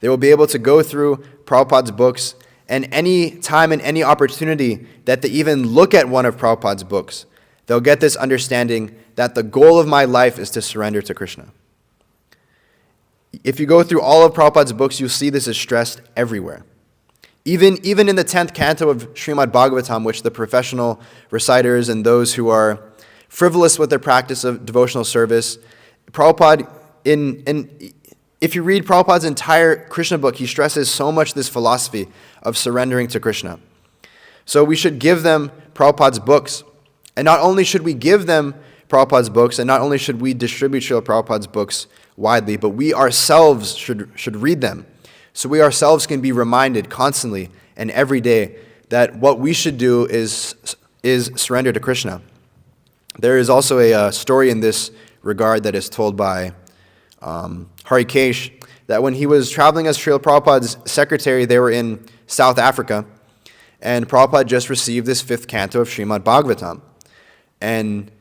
They will be able to go through Prabhupada's books, and any time and any opportunity that they even look at one of Prabhupada's books, they'll get this understanding that the goal of my life is to surrender to Krishna. If you go through all of Prabhupada's books, you'll see this is stressed everywhere. Even in the 10th canto of Srimad Bhagavatam, which the professional reciters and those who are frivolous with their practice of devotional service, Prabhupada, if you read Prabhupada's entire Krishna book, he stresses so much this philosophy of surrendering to Krishna. So we should give them Prabhupada's books. And not only should we give them Prabhupada's books, and not only should we distribute Srila Prabhupada's books widely, but we ourselves should read them. So we ourselves can be reminded constantly and every day that what we should do is surrender to Krishna. There is also a story in this regard that is told by Harikesh, that when he was traveling as Srila Prabhupada's secretary, they were in South Africa, and Prabhupada just received this 5th canto of Srimad Bhagavatam. And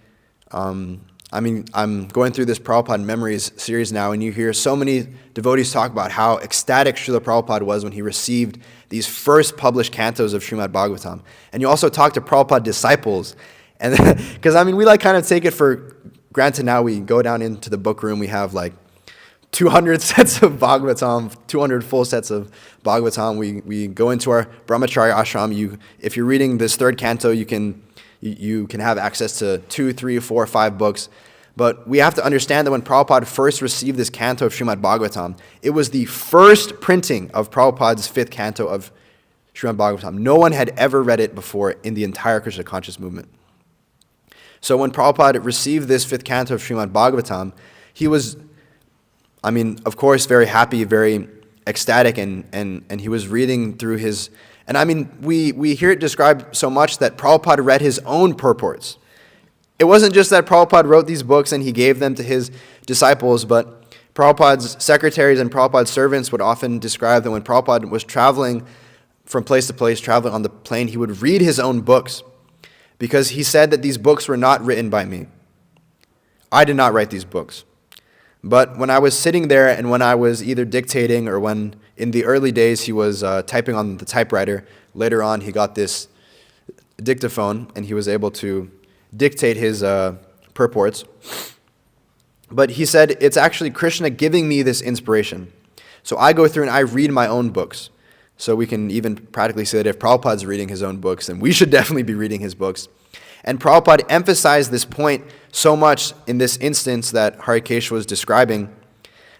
I'm going through this Prabhupada Memories series now, and you hear so many devotees talk about how ecstatic Srila Prabhupada was when he received these first published cantos of Srimad Bhagavatam. And you also talk to Prabhupada disciples, and because we kind of take it for granted now. We go down into the book room, we have like 200 sets of Bhagavatam, 200 full sets of Bhagavatam. We go into our brahmacharya ashram. If you're reading this 3rd canto, you can have access to 2, 3, 4, 5 books. But we have to understand that when Prabhupada first received this canto of Srimad Bhagavatam, it was the first printing of Prabhupada's 5th canto of Srimad Bhagavatam. No one had ever read it before in the entire Krishna conscious movement. So when Prabhupada received this 5th canto of Srimad Bhagavatam, he was, of course, very happy, very ecstatic, and he was reading through his... And we hear it described so much that Prabhupada read his own purports. It wasn't just that Prabhupada wrote these books and he gave them to his disciples, but Prabhupada's secretaries and Prabhupada's servants would often describe that when Prabhupada was traveling from place to place, traveling on the plane, he would read his own books, because he said that these books were not written by me. I did not write these books. But when I was sitting there and when I was either dictating or when in the early days he was typing on the typewriter, later on he got this dictaphone and he was able to dictate his purports. But he said, it's actually Krishna giving me this inspiration. So I go through and I read my own books. So we can even practically say that if Prabhupada's reading his own books, then we should definitely be reading his books. And Prabhupada emphasized this point so much in this instance that Harikesh was describing,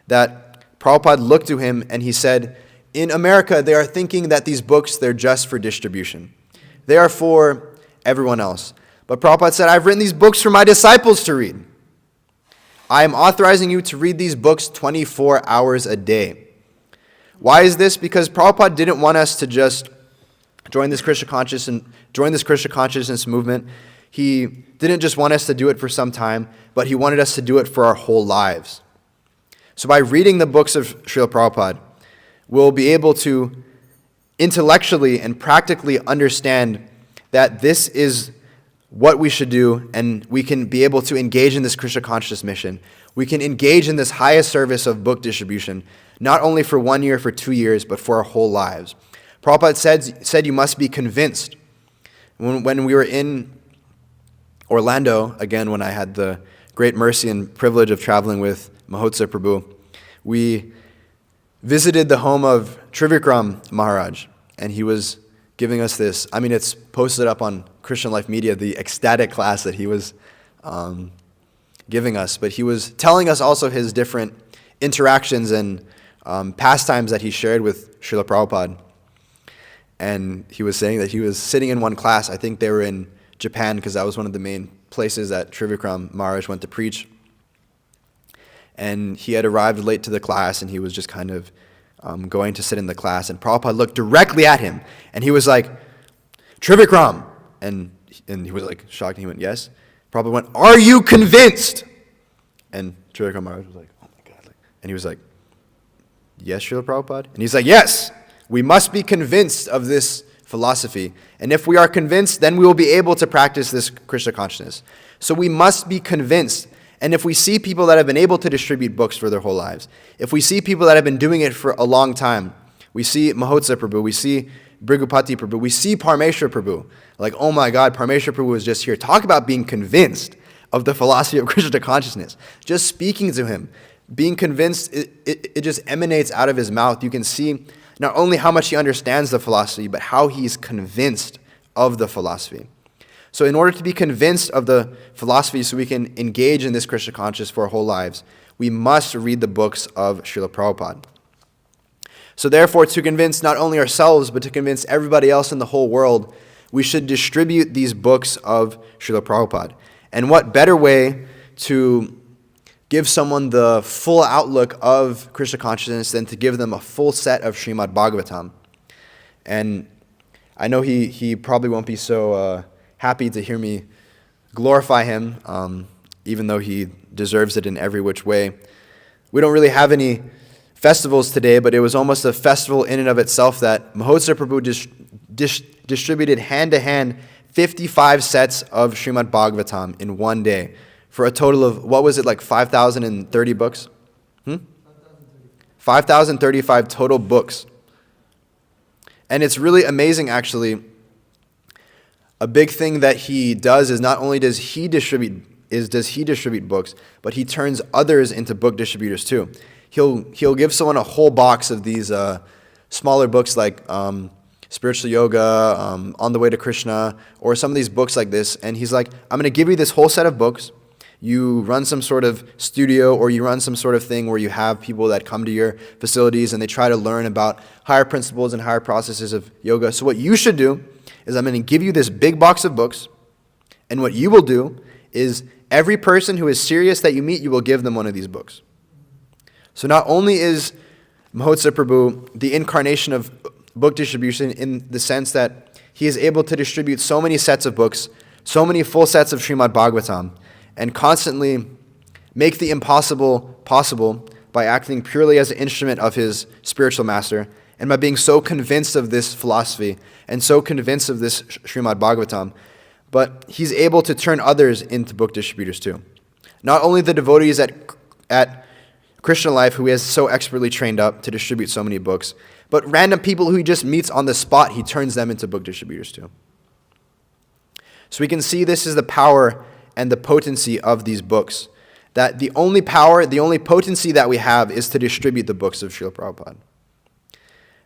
that Prabhupada looked to him and he said, in America, they are thinking that these books, they're just for distribution. They are for everyone else. But Prabhupada said, I've written these books for my disciples to read. I am authorizing you to read these books 24 hours a day. Why is this? Because Prabhupada didn't want us to just join this Krishna consciousness movement. He didn't just want us to do it for some time, but he wanted us to do it for our whole lives. So by reading the books of Srila Prabhupada, we'll be able to intellectually and practically understand that this is what we should do, and we can be able to engage in this Krishna consciousness mission. We can engage in this highest service of book distribution, not only for 1 year, for 2 years, but for our whole lives. Prabhupada said you must be convinced. When we were in Orlando, again, when I had the great mercy and privilege of traveling with Mahotsa Prabhu, we visited the home of Trivikram Maharaj, and he was giving us this, it's posted up on Christian Life Media, the ecstatic class that he was giving us, but he was telling us also his different interactions and pastimes that he shared with Srila Prabhupada. And he was saying that he was sitting in one class. I think they were in Japan because that was one of the main places that Trivikram Maharaj went to preach. And he had arrived late to the class, and he was just kind of going to sit in the class. And Prabhupada looked directly at him, and he was like, Trivikram! And he was like shocked, and he went, yes. Prabhupada went, are you convinced? And Trivikram Maharaj was like, oh my God. And he was like, yes, Srila Prabhupada? And he's like, yes, we must be convinced of this philosophy. And if we are convinced, then we will be able to practice this Krishna consciousness. So we must be convinced. And if we see people that have been able to distribute books for their whole lives, if we see people that have been doing it for a long time, we see Mahotsa Prabhu, we see Brigupati Prabhu, we see Parmeshwar Prabhu, like, oh my God, Parmeshwar Prabhu was just here. Talk about being convinced of the philosophy of Krishna consciousness. Just speaking to him, being convinced, it just emanates out of his mouth. You can see not only how much he understands the philosophy, but how he's convinced of the philosophy. So in order to be convinced of the philosophy so we can engage in this Krishna consciousness for our whole lives, we must read the books of Srila Prabhupada. So therefore, to convince not only ourselves, but to convince everybody else in the whole world, we should distribute these books of Srila Prabhupada. And what better way to give someone the full outlook of Krishna consciousness than to give them a full set of Srimad Bhagavatam. And I know he probably won't be so happy to hear me glorify him, even though he deserves it in every which way. We don't really have any festivals today, but it was almost a festival in and of itself that Mahotsa Prabhu distributed hand-to-hand 55 sets of Srimad Bhagavatam in one day for a total of, what was it, like 5,030 books? 5,035 total books. And it's really amazing, actually. A big thing that he does is not only does he distribute books, but he turns others into book distributors too. He'll give someone a whole box of these smaller books like Spiritual Yoga, On the Way to Krishna, or some of these books like this, and he's like, I'm going to give you this whole set of books. You run some sort of studio, or you run some sort of thing where you have people that come to your facilities and they try to learn about higher principles and higher processes of yoga. So what you should do is I'm going to give you this big box of books, and what you will do is every person who is serious that you meet, you will give them one of these books. So not only is Mahotsa Prabhu the incarnation of book distribution in the sense that he is able to distribute so many sets of books, so many full sets of Srimad Bhagavatam, and constantly make the impossible possible by acting purely as an instrument of his spiritual master, and by being so convinced of this philosophy and so convinced of this Srimad Bhagavatam, but he's able to turn others into book distributors too. Not only the devotees at Krishna Life who he has so expertly trained up to distribute so many books, but random people who he just meets on the spot, he turns them into book distributors too. So we can see this is the power and the potency of these books. That the only power, the only potency that we have is to distribute the books of Srila Prabhupada.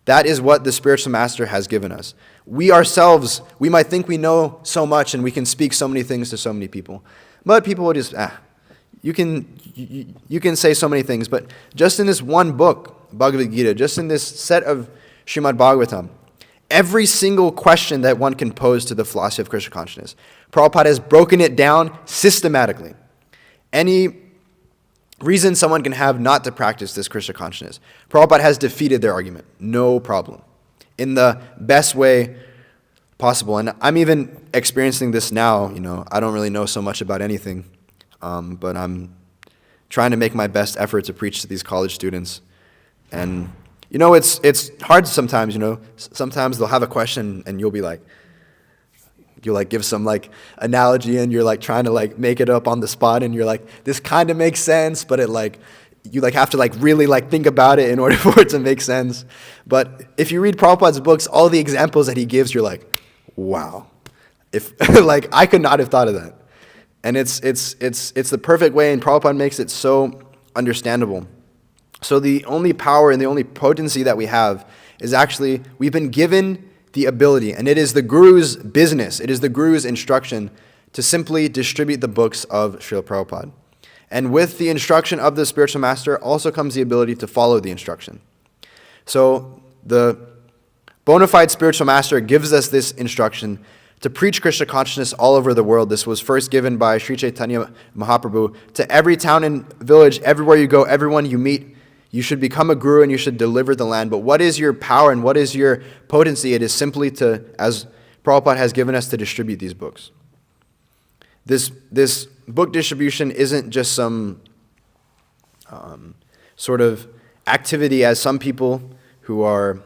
That is what the spiritual master has given us. We ourselves, we might think we know so much and we can speak so many things to so many people. But people will just, you can say so many things, but just in this one book, Bhagavad Gita, just in this set of Srimad Bhagavatam, every single question that one can pose to the philosophy of Krishna consciousness, Prabhupada has broken it down systematically. Any reason someone can have not to practice this Krishna consciousness, Prabhupada has defeated their argument. No problem. In the best way possible. And I'm even experiencing this now. I don't really know so much about anything, but I'm trying to make my best effort to preach to these college students. And it's hard sometimes, Sometimes they'll have a question and you'll give some analogy and you're trying to make it up on the spot and you're like, this kind of makes sense, but you have to really think about it in order for it to make sense. But if you read Prabhupada's books, all the examples that he gives, you're like, wow. If I could not have thought of that. And it's the perfect way, and Prabhupada makes it so understandable. So the only power and the only potency that we have is actually, we've been given the ability, and it is the Guru's business, it is the Guru's instruction to simply distribute the books of Srila Prabhupada. And with the instruction of the spiritual master also comes the ability to follow the instruction. So the bona fide spiritual master gives us this instruction to preach Krishna consciousness all over the world. This was first given by Sri Chaitanya Mahaprabhu to every town and village, everywhere you go, everyone you meet. You should become a guru and you should deliver the land. But what is your power and what is your potency? It is simply to, as Prabhupada has given us, to distribute these books. This book distribution isn't just some sort of activity as some people who are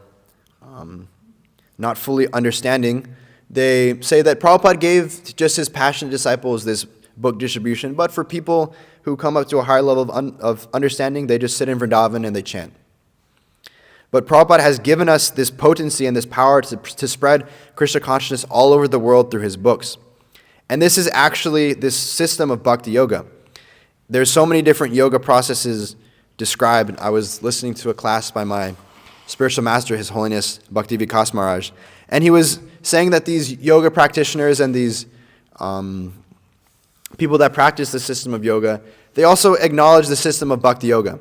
not fully understanding. They say that Prabhupada gave just his passionate disciples this book distribution, but for people who come up to a higher level of understanding, they just sit in Vrindavan and they chant. But Prabhupada has given us this potency and this power to spread Krishna consciousness all over the world through his books. And this is actually this system of bhakti yoga. There's so many different yoga processes described. I was listening to a class by my spiritual master, His Holiness Bhakti Vikas Maharaj, and he was saying that these yoga practitioners and these people that practice the system of yoga, they also acknowledge the system of bhakti yoga.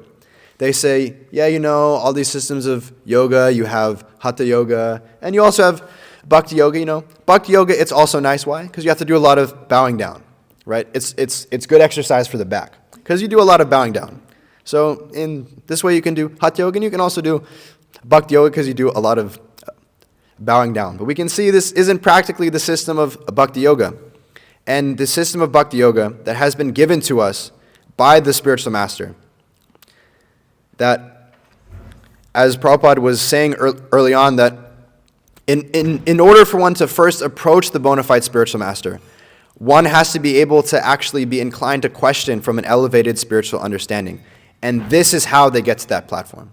They say, yeah, you know, all these systems of yoga, you have hatha yoga, and you also have bhakti yoga, you know. Bhakti yoga, it's also nice. Why? Because you have to do a lot of bowing down, right? It's good exercise for the back, because you do a lot of bowing down. So in this way you can do hatha yoga, and you can also do bhakti yoga because you do a lot of bowing down. But we can see this isn't practically the system of bhakti yoga. And the system of bhakti yoga that has been given to us by the spiritual master, that, as Prabhupada was saying early on, that in order for one to first approach the bona fide spiritual master, one has to be able to actually be inclined to question from an elevated spiritual understanding. And this is how they get to that platform.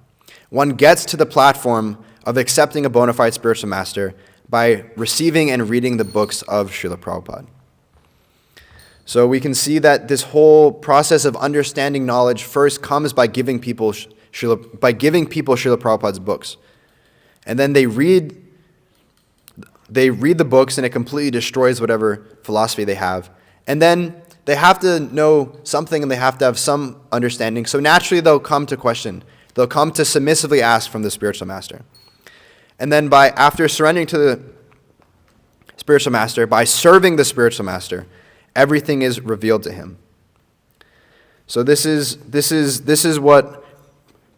One gets to the platform of accepting a bona fide spiritual master by receiving and reading the books of Srila Prabhupada. So we can see that this whole process of understanding knowledge first comes by giving people Srila Prabhupada's books. And then they read the books and it completely destroys whatever philosophy they have. And then they have to know something and they have to have some understanding. So naturally they'll come to question. They'll come to submissively ask from the spiritual master. And then after surrendering to the spiritual master, by serving the spiritual master, everything is revealed to him. So this is what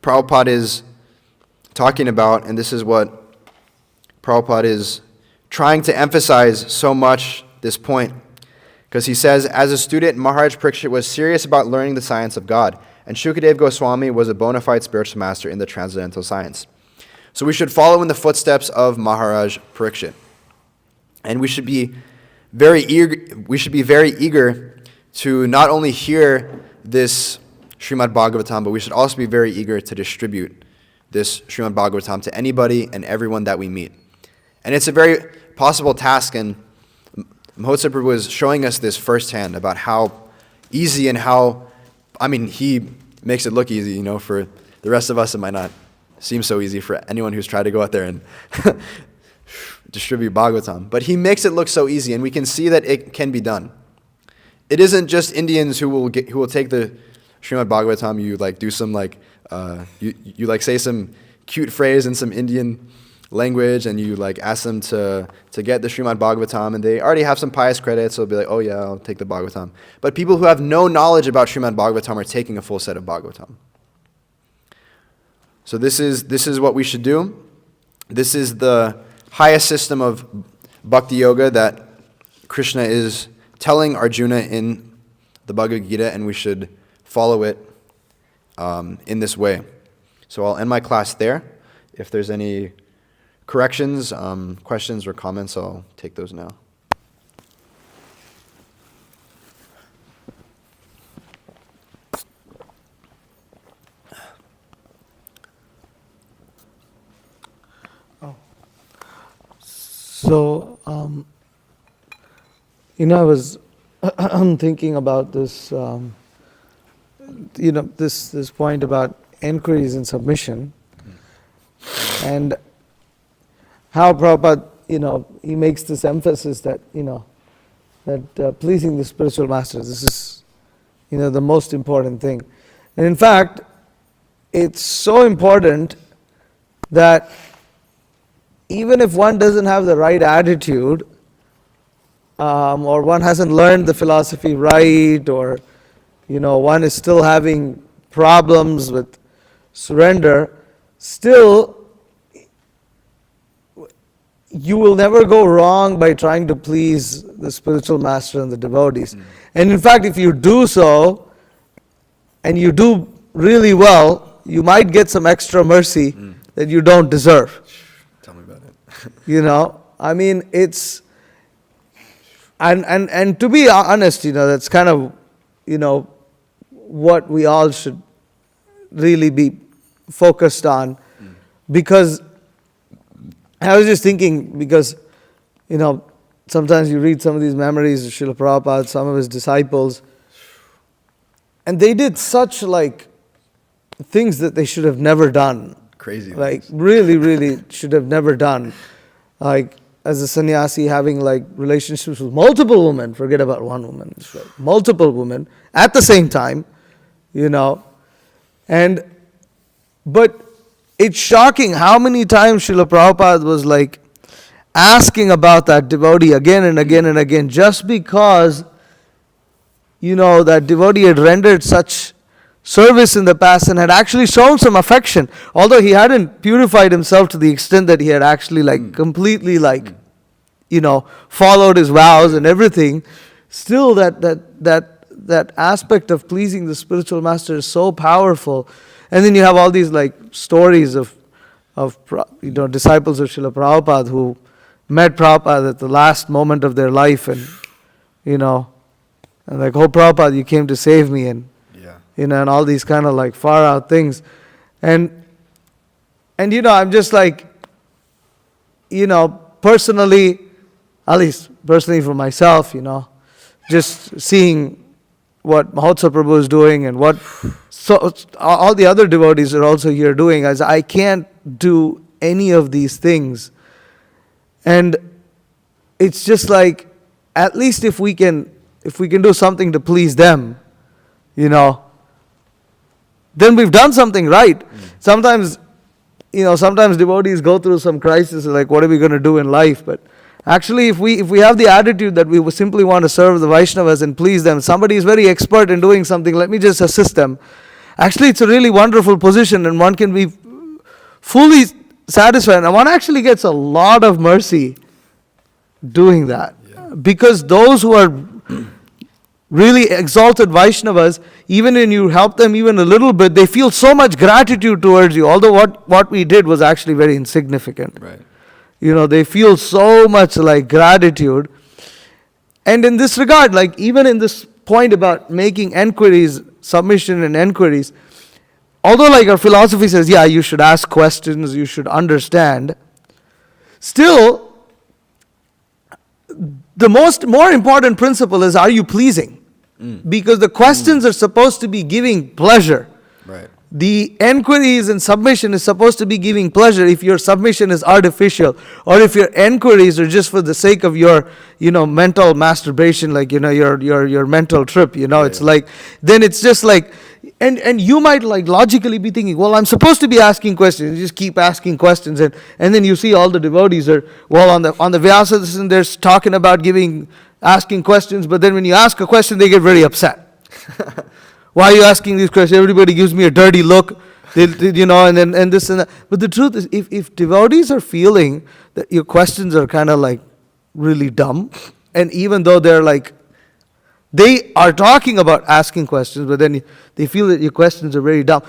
Prabhupada is talking about, and this is what Prabhupada is trying to emphasize so much, this point. Because he says, as a student, Maharaj Parikshit was serious about learning the science of God, and Shukadev Goswami was a bona fide spiritual master in the transcendental science. So we should follow in the footsteps of Maharaj Parikshit. And we should be very eager to not only hear this Srimad Bhagavatam, but we should also be very eager to distribute this Srimad Bhagavatam to anybody and everyone that we meet. And it's a very possible task, and Mahotsav Prabhu was showing us this firsthand about how easy and he makes it look easy, you know, for the rest of us it might not seem so easy for anyone who's tried to go out there and distribute Bhagavatam. But he makes it look so easy, and we can see that it can be done. It isn't just Indians who will take the Srimad Bhagavatam. You do some you say some cute phrase in some Indian language, and you ask them to get the Srimad Bhagavatam, and they already have some pious credits, so they'll be like, oh yeah, I'll take the Bhagavatam. But people who have no knowledge about Srimad Bhagavatam are taking a full set of Bhagavatam. So this is what we should do. This is the highest system of bhakti yoga that Krishna is telling Arjuna in the Bhagavad Gita, and we should follow it in this way. So I'll end my class there. If there's any corrections, questions, or comments, I'll take those now. So, I was thinking about this, this point about inquiries and submission, and how Prabhupada, he makes this emphasis that, that pleasing the spiritual master, this is, the most important thing. And in fact, it's so important that even if one doesn't have the right attitude, or one hasn't learned the philosophy right, or one is still having problems with surrender, still you will never go wrong by trying to please the spiritual master and the devotees. And in fact, if you do so, and you do really well, you might get some extra mercy that you don't deserve. Tell me about it. I mean, it's, and to be honest, that's kind of, what we all should really be focused on. Because I was just thinking, because, sometimes you read some of these memories of Srila Prabhupada, some of his disciples, and they did such things that they should have never done. Crazy. Really, really should have never done. As a sannyasi, having relationships with multiple women, forget about one woman, multiple women at the same time, but it's shocking how many times Srila Prabhupada was asking about that devotee again and again and again, just because that devotee had rendered such service in the past and had actually shown some affection, although he hadn't purified himself to the extent that he had actually completely followed his vows and everything. Still, that aspect of pleasing the spiritual master is so powerful. And then you have all these stories of disciples of Srila Prabhupada who met Prabhupada at the last moment of their life, and oh Prabhupada, you came to save me, and and all these kind of far out things, and I'm just personally, at least personally for myself, just seeing what Mahotsav Prabhu is doing and what all the other devotees are also here doing, as I can't do any of these things. And it's just at least if we can do something to please them, then we've done something right. Sometimes devotees go through some crisis, what are we going to do in life? But actually, if we have the attitude that we simply want to serve the Vaishnavas and please them, somebody is very expert in doing something, let me just assist them. Actually, it's a really wonderful position, and one can be fully satisfied, and one actually gets a lot of mercy doing that. Because those who are really exalted Vaishnavas, even when you help them even a little bit, they feel so much gratitude towards you, although what we did was actually very insignificant. Right. They feel so much gratitude. And in this regard, even in this point about making enquiries, submission and enquiries, although our philosophy says, you should ask questions, you should understand, still, the more important principle is, are you pleasing? Because the questions are supposed to be giving pleasure. Right. The enquiries and submission is supposed to be giving pleasure. If your submission is artificial, or if your enquiries are just for the sake of your, mental masturbation, your mental trip, it's then it's just and you might logically be thinking, well, I'm supposed to be asking questions. You just keep asking questions, and then you see all the devotees are, on the Vyasa, they're talking about asking questions, but then when you ask a question, they get very upset. Why are you asking these questions? Everybody gives me a dirty look, and this and that. But the truth is, if devotees are feeling that your questions are kind of really dumb, and even though they're they are talking about asking questions, but then they feel that your questions are very dumb,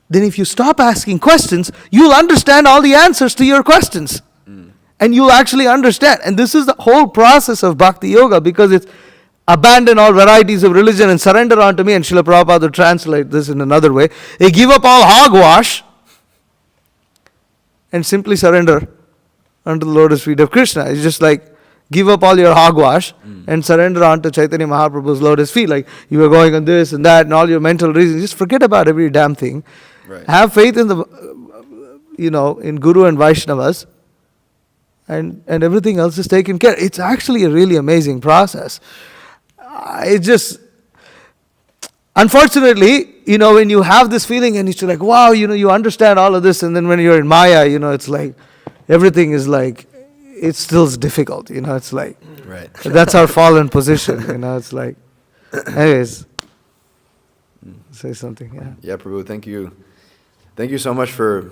then if you stop asking questions, you'll understand all the answers to your questions. And you'll actually understand. And this is the whole process of Bhakti Yoga, because it's abandon all varieties of religion and surrender unto me. And Srila Prabhupada will translate this in another way. They give up all hogwash and simply surrender unto the lotus feet of Krishna. It's just give up all your hogwash and surrender onto Chaitanya Mahaprabhu's lotus feet. You are going on this and that and all your mental reasons. Just forget about every damn thing. Right. Have faith in in Guru and Vaishnavas. And everything else is taken care of. It's actually a really amazing process. It just, unfortunately, when you have this feeling and you're wow, you understand all of this, and then when you're in Maya, it's everything is like, it still is difficult, it's like, Right. that's our fallen position, it's like, anyways, say something, yeah. Yeah, Prabhu, thank you. Thank you so much for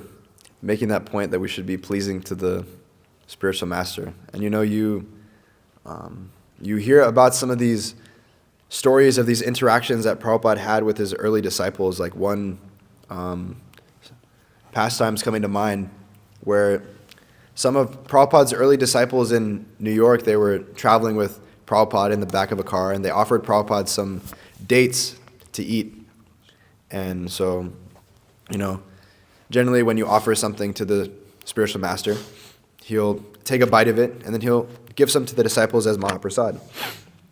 making that point that we should be pleasing to the spiritual master. And you hear about some of these stories of these interactions that Prabhupada had with his early disciples, like one pastime's coming to mind where some of Prabhupada's early disciples in New York, they were traveling with Prabhupada in the back of a car, and they offered Prabhupada some dates to eat. And so, generally when you offer something to the spiritual master, he'll take a bite of it, and then he'll give some to the disciples as Mahaprasad.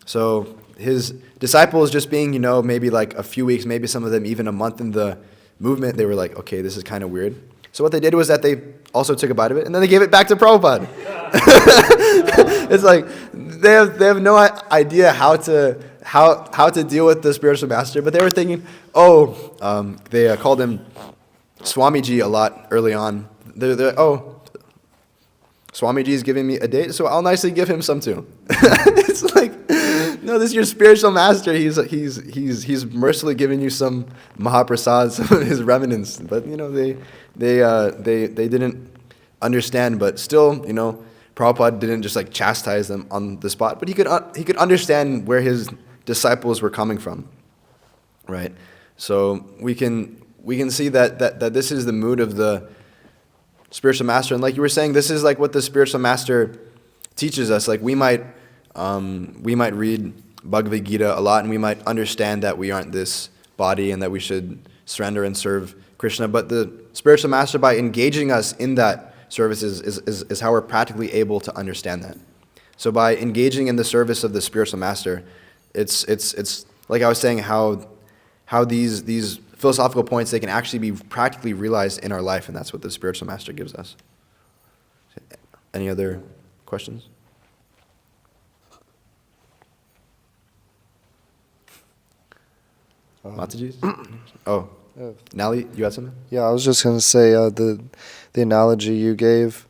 So his disciples, just being, maybe like a few weeks, maybe some of them even a month in the movement, they were like, okay, this is kind of weird. So what they did was that they also took a bite of it, and then they gave it back to Prabhupada. It's like they have no idea how to deal with the spiritual master, but they were thinking, they called him Swamiji a lot early on. They're Swamiji is giving me a date, so I'll nicely give him some too. It's like, no, this is your spiritual master. He's mercifully giving you some Mahaprasad, some of his remnants. But they didn't understand. But still, Prabhupada didn't just like chastise them on the spot. But he could understand where his disciples were coming from, right? So we can see that this is the mood of the spiritual master. And like you were saying, this is like what the spiritual master teaches us. Like we might read Bhagavad Gita a lot, and we might understand that we aren't this body and that we should surrender and serve Krishna. But the spiritual master, by engaging us in that service, is how we're practically able to understand that. So by engaging in the service of the spiritual master, it's like I was saying, how these philosophical points, they can actually be practically realized in our life, and that's what the spiritual master gives us. Any other questions? Mataji's? Nally, you had something? Yeah, I was just going to say the analogy you gave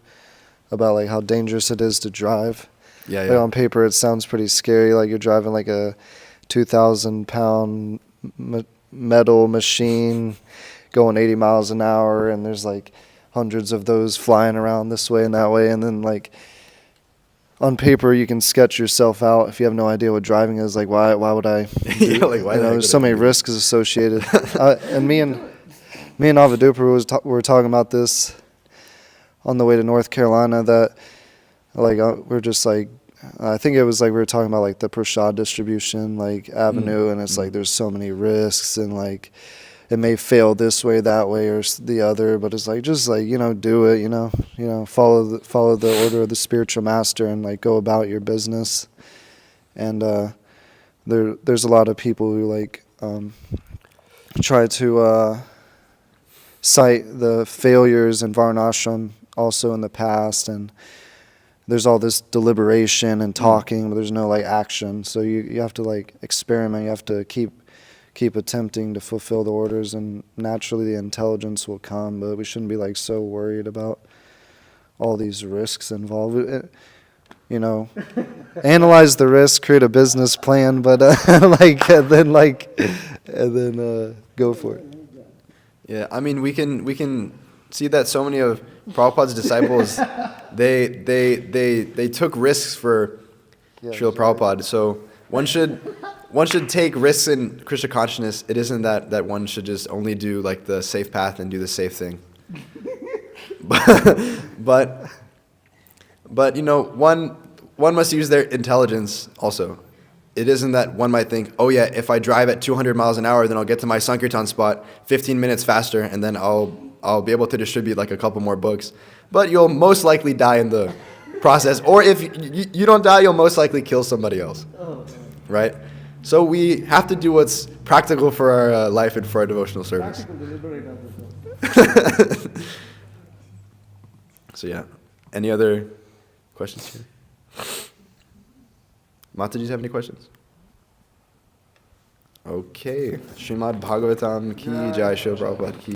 about like how dangerous it is to drive. Yeah. Like on paper, it sounds pretty scary. Like you're driving like a 2,000-pound metal machine going 80 miles an hour, and there's like hundreds of those flying around this way and that way, and then like on paper you can sketch yourself out if you have no idea what driving is. Like why would I there's so many risks associated. And me and Avadupa were talking about this on the way to North Carolina, that like we're just like, I think it was like we were talking about like the prasad distribution like avenue, and it's like there's so many risks, and like it may fail this way, that way, or the other, but it's like just like do it, follow the order of the spiritual master and like go about your business. And there's a lot of people who like try to cite the failures in Varnashram also in the past, and there's all this deliberation and talking, but there's no like action. So you have to like experiment. You have to keep attempting to fulfill the orders, and naturally the intelligence will come. But we shouldn't be like so worried about all these risks involved. Analyze the risk, create a business plan, but and then go for it. Yeah, I mean, we can see that so many of Prabhupada's disciples, they took risks for Srila Prabhupada. So one should take risks in Krishna consciousness. It isn't that one should just only do like the safe path and do the safe thing. but one must use their intelligence also. It isn't that one might think, oh yeah, if I drive at 200 miles an hour, then I'll get to my Sankirtan spot 15 minutes faster, and then I'll be able to distribute like a couple more books. But you'll most likely die in the process. Or if you don't die, you'll most likely kill somebody else. Right? So we have to do what's practical for our life and for our devotional service. So yeah. Any other questions here? Mata, do you have any questions? Okay. Srimad Bhagavatam ki jai, Srila Prabhupada ki